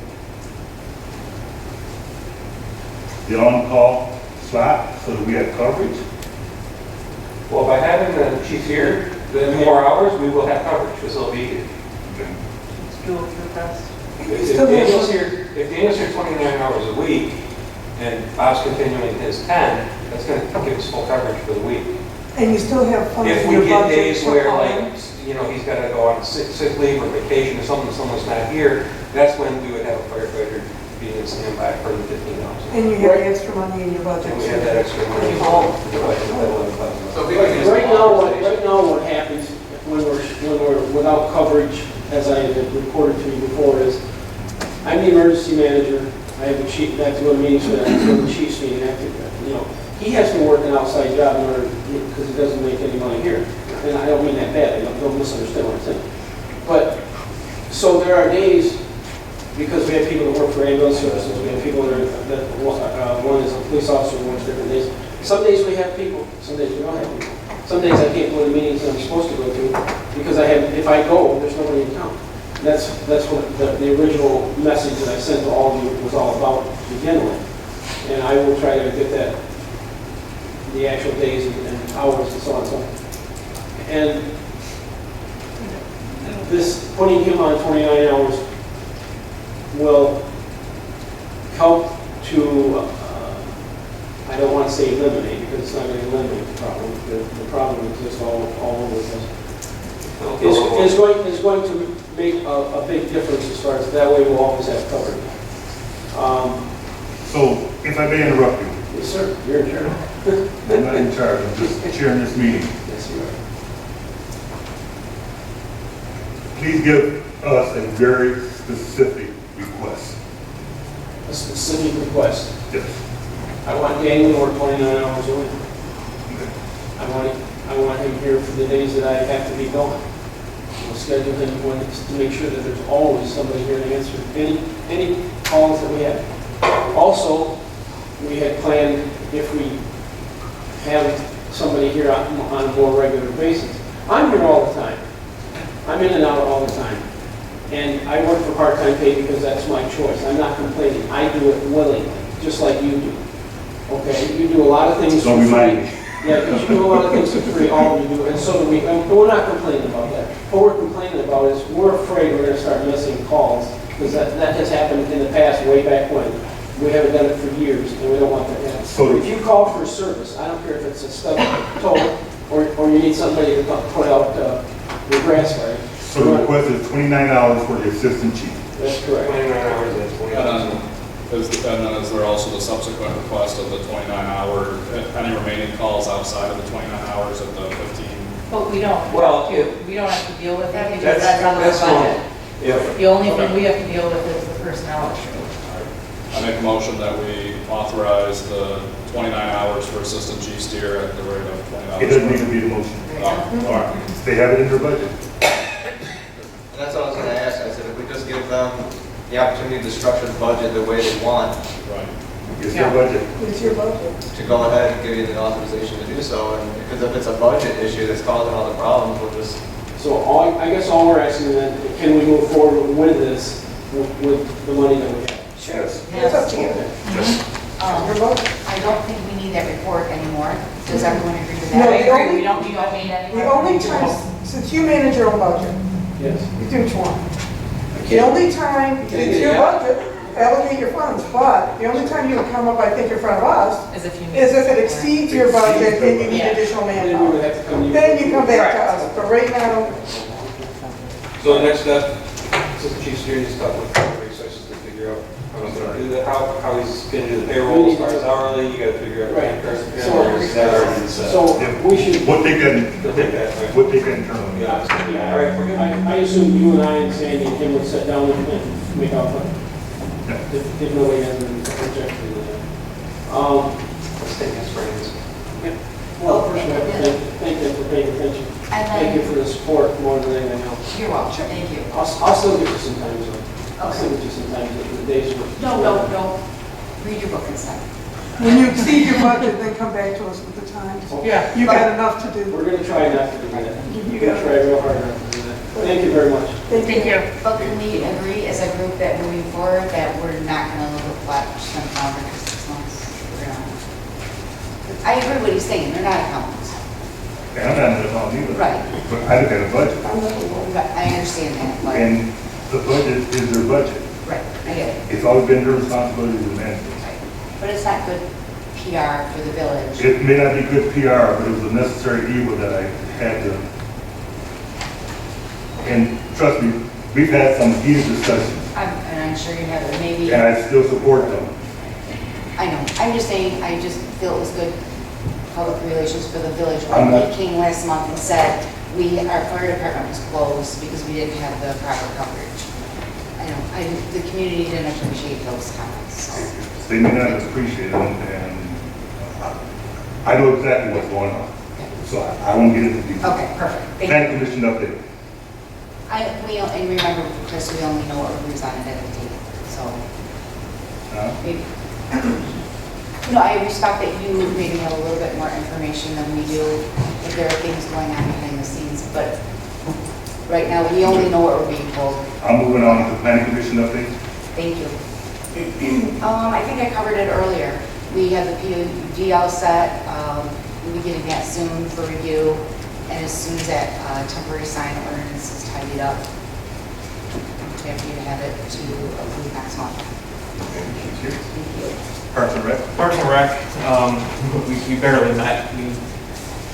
the on-call slot so that we have coverage? Well, by having the chief here, the more hours, we will have coverage, because he'll be here. Dual through test. If Daniel's here 29 hours a week, and Bob's continuing his 10, that's going to give us full coverage for the week. And you still have funds If in we your get budget days for where, calling? like, you know, he's got to go on sick leave or vacation or something, someone's not here, that's when we would have a firefighter being in standby for the 15 hours. And you have extra money in your budget. And we have that extra money. So if we can just Right now, what happens when we're without coverage, as I have reported to you before, is I'm the emergency manager. I have the chief, I have to go to meetings for that, I have to go to the chief's meeting, I have to, you know, he has to work an outside job in order, because he doesn't make any money here. And I don't mean that bad, don't misunderstand what I'm saying. But, so there are days, because we have people that work for ambulance services, we have people that one is a police officer, one's different days. Some days we have people, some days we don't have people. Some days I can't go to meetings that I'm supposed to go to, because if I go, there's nobody in town. That's what the original message that I sent to all of you was all about to begin with. And I will try to get that, the actual days and hours and so on and so on. And this, putting him on 29 hours will help to, I don't want to say eliminate, because it's not going to eliminate the problem. The problem exists all over the place. Is going to make a big difference as far as that way we'll always have coverage. So, if I may interrupt you, Yes, sir. You're in charge. I'm not in charge, I'm just chairing this meeting. Yes, you are. Please give us a very specific request. A specific request. Yes. I want Daniel to work 29 hours a week. I want him here for the days that I have to be gone. We'll schedule him to make sure that there's always somebody here to answer any calls that we have. Also, we had planned if we have somebody here on a more regular basis. I'm here all the time. I'm in and out all the time. And I work for part-time pay because that's my choice. I'm not complaining. I do it willingly, just like you do. Okay? You do a lot of things for Don't free. remind me. Yeah, because you do a lot of things for free, all of you do, and so do we. And we're not complaining about that. What we're complaining about is we're afraid we're going to start missing calls, because that has happened in the past, way back when. We haven't done it for years, and we don't want that to happen. So- if you call for a service, I don't care if it's a stub toe, or you need somebody to put out your grass fire. So the request is 29 hours for the assistant chief. That's correct. 29 hours, that's 20 hours. And then is there also the subsequent request of the 29-hour, any remaining calls outside of the 29 hours of the 15? But we don't. Well, We don't have to deal with that because That's- that's on the that's budget. Yeah. The only thing we have to deal with is the personnel issue. I make a motion that we authorize the 29 hours for Assistant Chief Steer at the rate of $20. It doesn't need to be a motion. Oh, all right. They have it in their budget. And that's what I was going to ask. I said, if we just give them the opportunity to structure the budget the way they want, Right. It's their budget. It's your budget. to go ahead and give you the authorization to do so. And because if it's a budget issue that's causing all the problems, we'll just, So I guess all we're asking then, can we move forward with this, with the money that we have? Yes. It's up to you. Your budget. I don't think we need that report anymore. Does everyone agree with No, that? I the agree, only- we don't need any The more. only time, since you manage your own budget, Yes. you do what you want. The only time, it's your budget, allocate your funds, but the only time you would come up, I think, in front of us As if you need. is if it exceeds your budget and you need Yeah. additional Then we would manpower. have to come to you. Then you come back to us, but right now, So the next step, Assistant Chief Steer needs to talk with the resources to figure out how he's going to do that, how he's going to do the payroll as far as hourly, you got to figure out. Right. Or is that already set? So we should, What they can, They'll take that, right? what they can internally. Yeah, all right, we're good. I assume you and I and Sandy and Kim would sit down and make our plan. If nobody has any objection to that. Let's take this for instance. Well, first, I have to thank them for paying attention. And Thank you then, for the support more than anything else. you're welcome, thank you. I'll still get you some time, so. I'll Okay. still get you some time, the days were. No. Read your book instead. When you exceed your budget, then come back to us with the times. Yeah. You got enough to do. We're gonna try not to do that. We're gonna try real hard not to do that. Thank you very much. Thank you. But can we agree as a group that moving forward, that we're not gonna look at flat percent down for 6 months? We're gonna- I agree what he's saying, they're not accountants. And I'm not in the wrong either. Right. But I look at a budget, I understand that, but, and the budget is their budget. right, I get it. It's always been their responsibility to manage it. Right. But it's not good PR for the village. It may not be good PR, but it was a necessary evil that I had to. And trust me, we've had some heated discussions, And I'm sure you have it, maybe, and I still support them. I know, I'm just saying, I just feel it was good public relations for the village. I'm When not- we came last month and said, our fire department was closed because we didn't have the proper coverage. The community didn't appreciate those comments, so. They may not appreciate it, and I know exactly what's going on, so I won't get into detail. Okay, perfect, thank you. Planning commission update. And remember, Chris, we only know what was on it at the table, so maybe. I respect that you maybe have a little bit more information than we do, if there are things going on behind the scenes, but right now, we only know what we're being told. I'm moving on to planning commission update. Thank you. I think I covered it earlier. We have the PUD all set, we'll be getting that soon for review, and as soon as that temporary sign ordinance is tidied up, I'm happy to have it to approve next month. Thank you. Thank you. Parks and Rec. Parks and Rec, we barely met.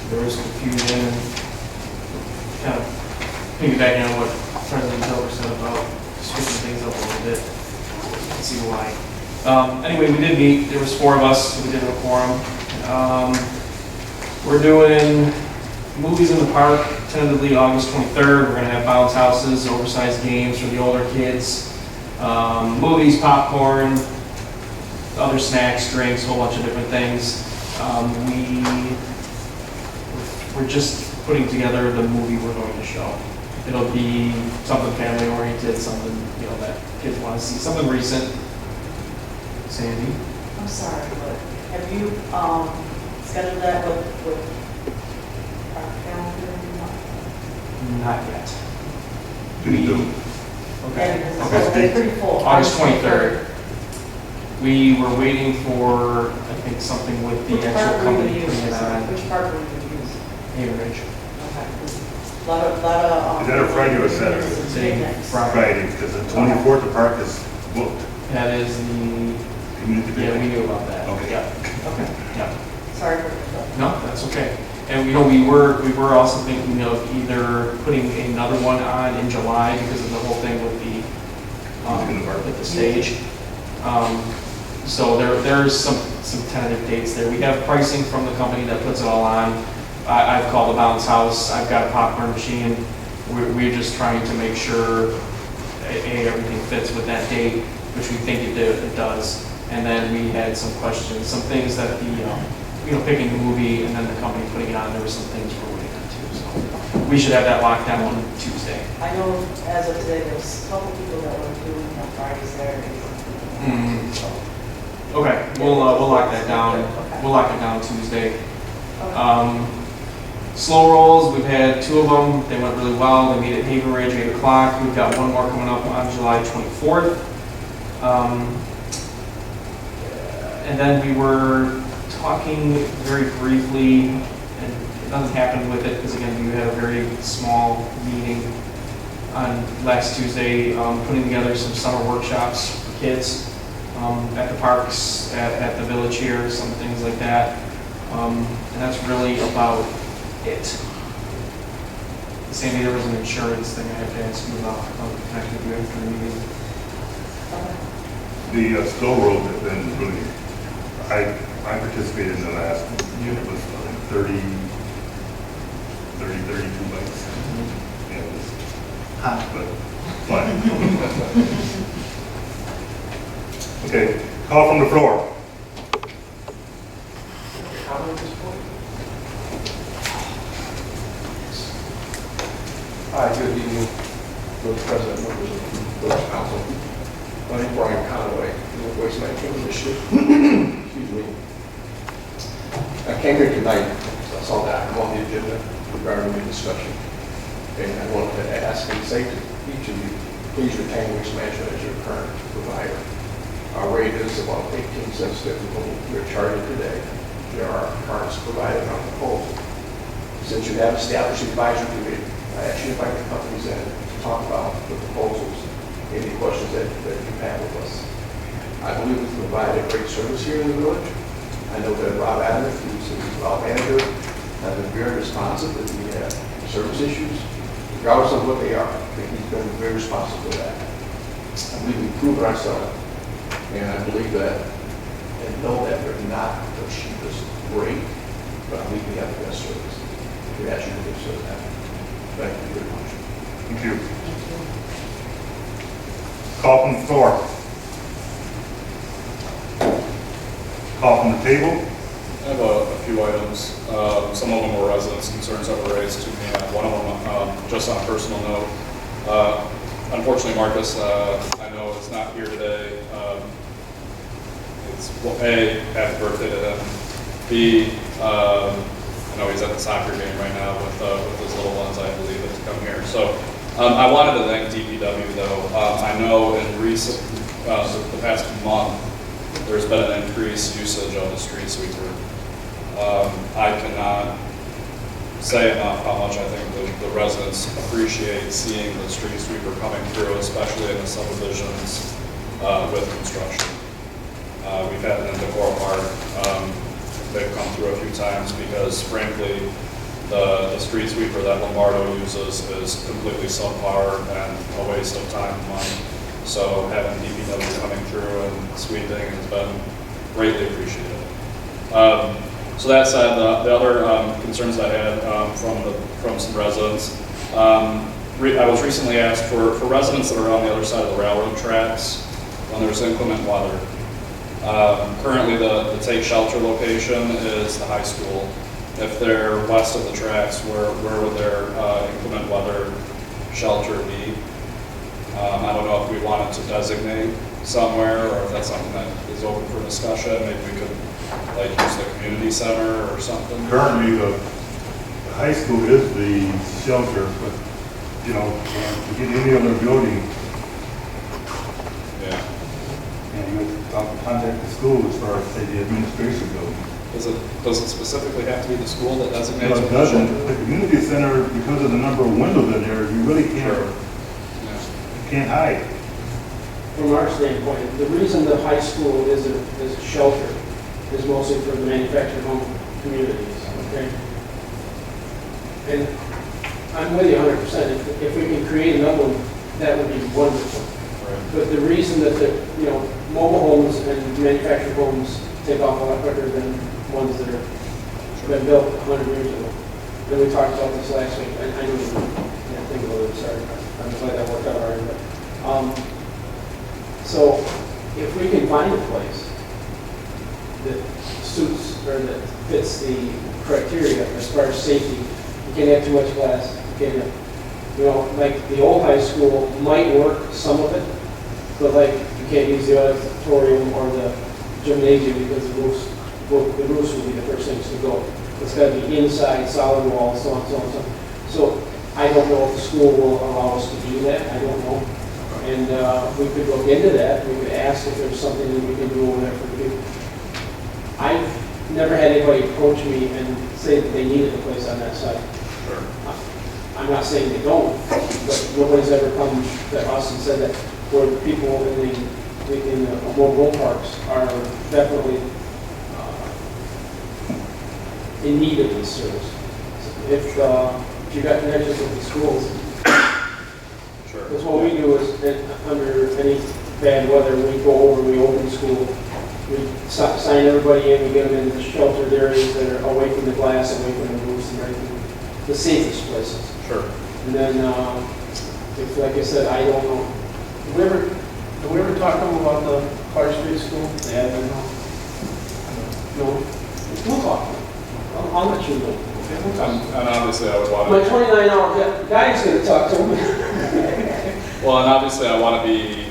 There was confusion and kind of piggybacking on what President Silver said about switching things up a little bit. You can see why. Anyway, we did meet. There was 4 of us, so we did have a quorum. We're doing movies in the park, tentatively August 23rd. We're going to have bounce houses, oversized games for the older kids, movies, popcorn, other snacks, drinks, a whole bunch of different things. We're just putting together the movie we're going to show. It'll be something family oriented, something that kids want to see, something recent. Sandy? I'm sorry, but have you scheduled that with our calendar? Not yet. Please do. Okay, Okay. it's pretty full. August 23rd. We were waiting for, I think, something with the Which actual part were you company gonna putting it use? on. Which part were you gonna use? Haven Ridge. Okay. Lot of. Is that a Friday or Saturday? It's a Friday. Friday, because the 24th, the park is booked. That is the, Community yeah, we day. knew about that. Okay. Yeah. Okay, Yeah. sorry for the. No, that's okay. And we were also thinking of either putting another one on in July because of the whole thing with the stage. So there's some tentative dates there. We have pricing from the company that puts it all on. I've called the bounce house. I've got a popcorn machine. We're just trying to make sure everything fits with that date, which we think it does. And then we had some questions, some things that picking the movie and then the company putting it on, there were some things we're waiting on too. So we should have that locked down on Tuesday. I know as of today, there's a couple people that were doing on Friday, Saturday. Okay, we'll lock that down. We'll lock it down Tuesday. Slow rolls, we've had 2 of them. They went really well. They meet at Haven Ridge, 8 o'clock. We've got one more coming up on July 24th. And then we were talking very briefly, and nothing happened with it because again, we had a very small meeting on last Tuesday, putting together some summer workshops for kids at the parks, at the village here, some things like that. And that's really about it. Sandy, there was an insurance thing I have to ask you about. Can I give you after the meeting? The slow rolls have been really, I participated in the last one. It was 32 bikes. Yeah, it was hot, but fun. Okay, call from the floor. Hi, good evening, Village President, members of the Village Council. My name is Brian Conway, I'm the Waste Management Initiative. Excuse me. I came here tonight, so I saw that item on the agenda regarding the discussion. And I wanted to ask and say to each of you, please retain Waste Management as your current provider. Our rate is about 18 cents typical. We're charging today. There are cards provided on proposal. Since you have established an advisory committee, I ask you to invite the companies in to talk about the proposals, any questions that you have with us. I believe we provide a great service here in the village. I know that Rob Adams, who's the route manager, has been very responsive if we have service issues, regardless of what they are. I think he's been very responsive for that. I believe we've proven ourselves, and I believe that, and know that we're not the cheapest rate, but I believe we have the best service. We ask you to consider that. Thank you very much. Thank you. Call from the floor. Call from the table. I have a few items. Some of them were residents' concerns that were raised to me. One of them, just on a personal note. Unfortunately, Marcus, I know is not here today. It's A, happy birthday to him. B, I know he's at the soccer game right now with his little ones, I believe, to come here. So I wanted to thank DPW though. I know in recent, the past month, there's been an increased usage of the street sweeper. I cannot say enough how much I think the residents appreciate seeing the street sweeper coming through, especially in the subdivisions with construction. We've had it in Decorah Park. They've come through a few times because frankly, the street sweeper that Lombardo uses is completely subpar and a waste of time and money. So having DPW coming through and sweeping has been greatly appreciated. So that said, the other concerns I had from some residents, I was recently asked for residents that are on the other side of the railroad tracks when there's inclement weather. Currently, the take shelter location is the high school. If they're west of the tracks, where would their inclement weather shelter be? I don't know if we wanted to designate somewhere, or if that's something that is open for discussion. Maybe we could like use the community center or something. Currently, the high school is the shelter, but you know, to get any other building, Yeah. and you contact the school as far as say the administration building. Does it specifically have to be the school that designates? No, it doesn't. The community center, because of the number of windows in there, you really can't, can't hide. From our standpoint, the reason the high school is a shelter is mostly for the manufactured home communities, okay? And I'm with you 100%. If we can create another one, that would be wonderful. Right. But the reason that the, mobile homes and manufactured homes take off a lot quicker than ones that are been built 100 years ago. And we talked about this last week. I know you can't think of it, sorry. I'm glad that worked out already. But, so if we can find a place that suits or that fits the criteria as far as safety, you can't have too much glass. You can't have, like the old high school might work, some of it, but like you can't use the auditorium or the gymnasium because the roofs will be the first things to go. It's got to be inside, solid walls, so on, so on, so on. So I don't know if the school will allow us to do that. I don't know. And we could look into that. We could ask if there's something that we can do over there for the people. I've never had anybody approach me and say that they needed a place on that site. Sure. I'm not saying they don't, but nobody's ever come to us and said that where the people in the mobile parks are definitely in need of this service. If you got connections with the schools, Sure. because what we do is, under any bad weather, we go over, we open school, we sign everybody in, we get them in the sheltered areas that are away from the glass, away from the roofs and everything, the safest places. Sure. And then, if, like I said, I don't know. Did we ever talk to them about the Clark Street School? They haven't. No. We'll talk to them. I'll let you know. Okay, we'll talk. And obviously obviously I would want My to, 29-hour guy's gonna talk to him. well, and obviously I want to be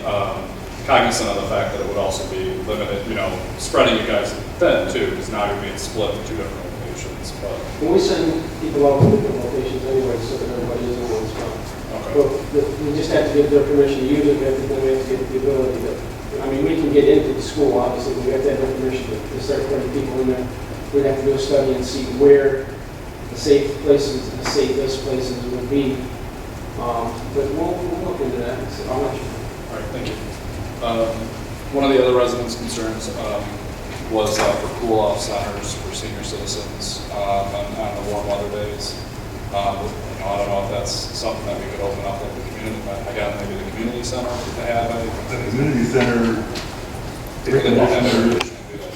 cognizant of the fact that it would also be limited, you know, spreading you guys thin too, because now you're being split in two different locations, but, And we send people out to different locations anyway, so that everybody is in one spot. okay. But we just have to give their permission to use it, we have to give the ability to, I mean, we can get into the school, obviously, but we have to have their permission to start putting people in there. We'd have to do a study and see where the safe places, the safest places would be. But we'll look into that, so I'll let you know. All right, thank you. One of the other residents' concerns was for cool-off centers for senior citizens on the warm weather days. You know, I don't know if that's something that we could open up at the community, again, maybe the community center to have The community center, Really don't have air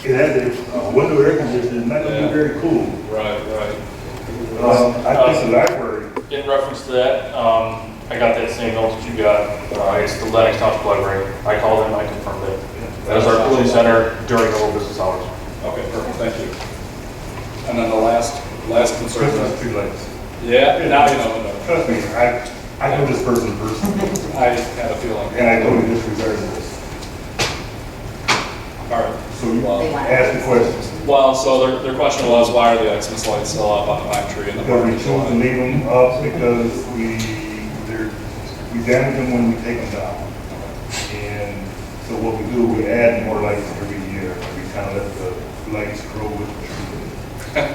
it has a window air conditioner, it might not be very cool. Right, right. I think the library, In reference to that, I got that same note that you got. It's the Lennox Township Library. I called them, I confirmed it. That is our cooling center during normal business hours. Okay, perfect, thank you. And then the last concern. Christmas tree lights. Yeah, now you know. Trust me, I know this person personally, I had a feeling. and I totally disregard this. All right. So you ask the questions. Well, so their question was, why are the Xmas lights still up on the pine tree in the Because we parking choose to lot? leave them up because we damage them when we take them down. And so what we do, we add more lights every year. We kind of let the lights grow with the tree.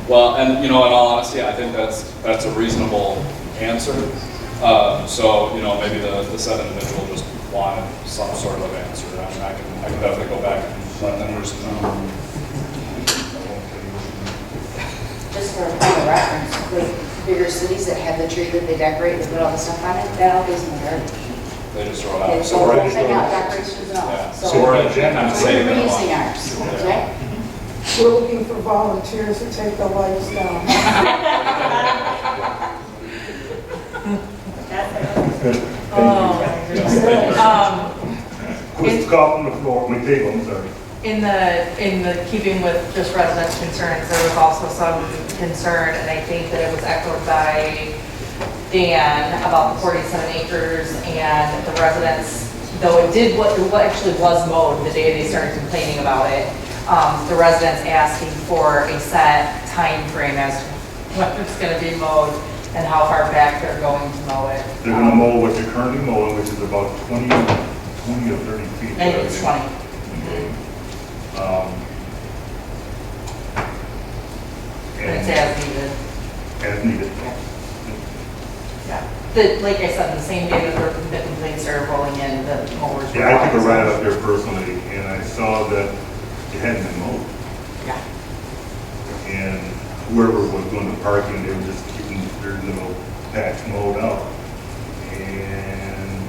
Well, and you know, in all honesty, I think that's a reasonable answer. So, you know, maybe the said individual just wanted some sort of answer. I mean, I can definitely go back and let them person know. Just for a point of reference, with bigger cities that have the tree that they decorate, they put all the stuff on it, that all goes in the garbage. They just throw it They out. throw the whole thing out, decorations and Yeah. all. So we're at kind of saving them. We're reusing ours, okay? We're looking for volunteers to take the lights down. Good. Quick call from the floor, we table, I'm sorry. In the keeping with just residents' concerns, there was also some concern, and I think that it was echoed by Dan about the 47 acres and the residents, though it did what actually was mowed the day they started complaining about it. The residents asking for a set time frame as to when it's going to be mowed and how far back they're going to mow it. They're gonna mow what you're currently mowing, which is about 20 or 30 feet. I think it's 20. Okay. And it's as needed. As needed. Yeah. Like I said, the same day that the complaints started rolling in, the mowers were. Yeah, I took a ride up there personally, and I saw that it hadn't been mowed. Yeah. And whoever was doing the parking, they were just keeping their little patch mowed out. And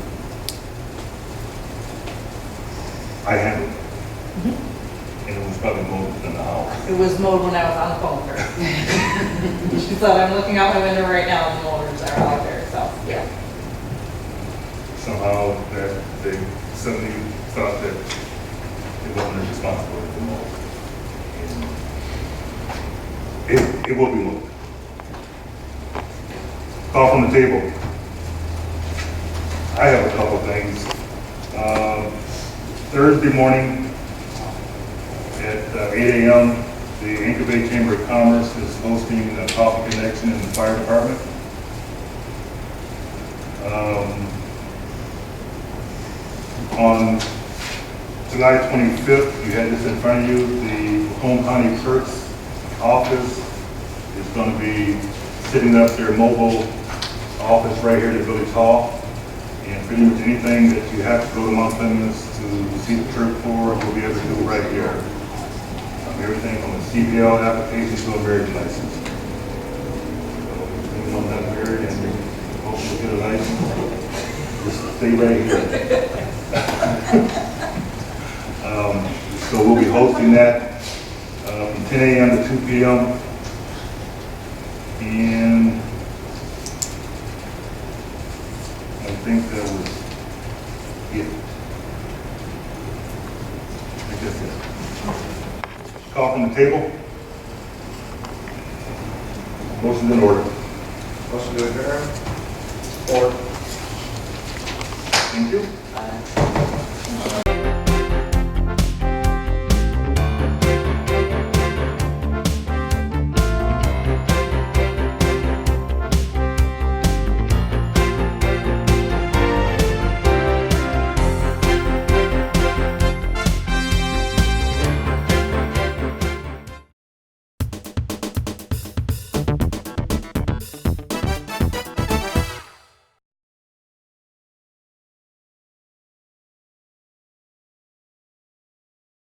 I handled it. And it was probably mowed within an hour. It was mowed when I was on the phone with her. She said, I'm looking out my window right now, and the mowers are out there, so, yeah. Somehow that they suddenly thought that it wasn't their responsibility to mow. And it will be mowed. Call from the table. I have a couple things. Thursday morning at 8 a.m., the Anchor Bay Chamber of Commerce is hosting a coffee connection in the fire department. On July 25th, you had this in front of you, the Macomb County Clerk's office is going to be setting up their mobile office right here at Village Hall. And pretty much anything that you have to go to Mount Clemens to see the clerk for, we'll be able to do right here. Everything from a CPL application to a marriage license. So if anyone not married and you hope to get a license, just stay right here. So we'll be hosting that from 10 a.m. to 2 p.m. And I think that was it. I guess that's it. Call from the table. Motion in order. Motion to adjourn? Thank you.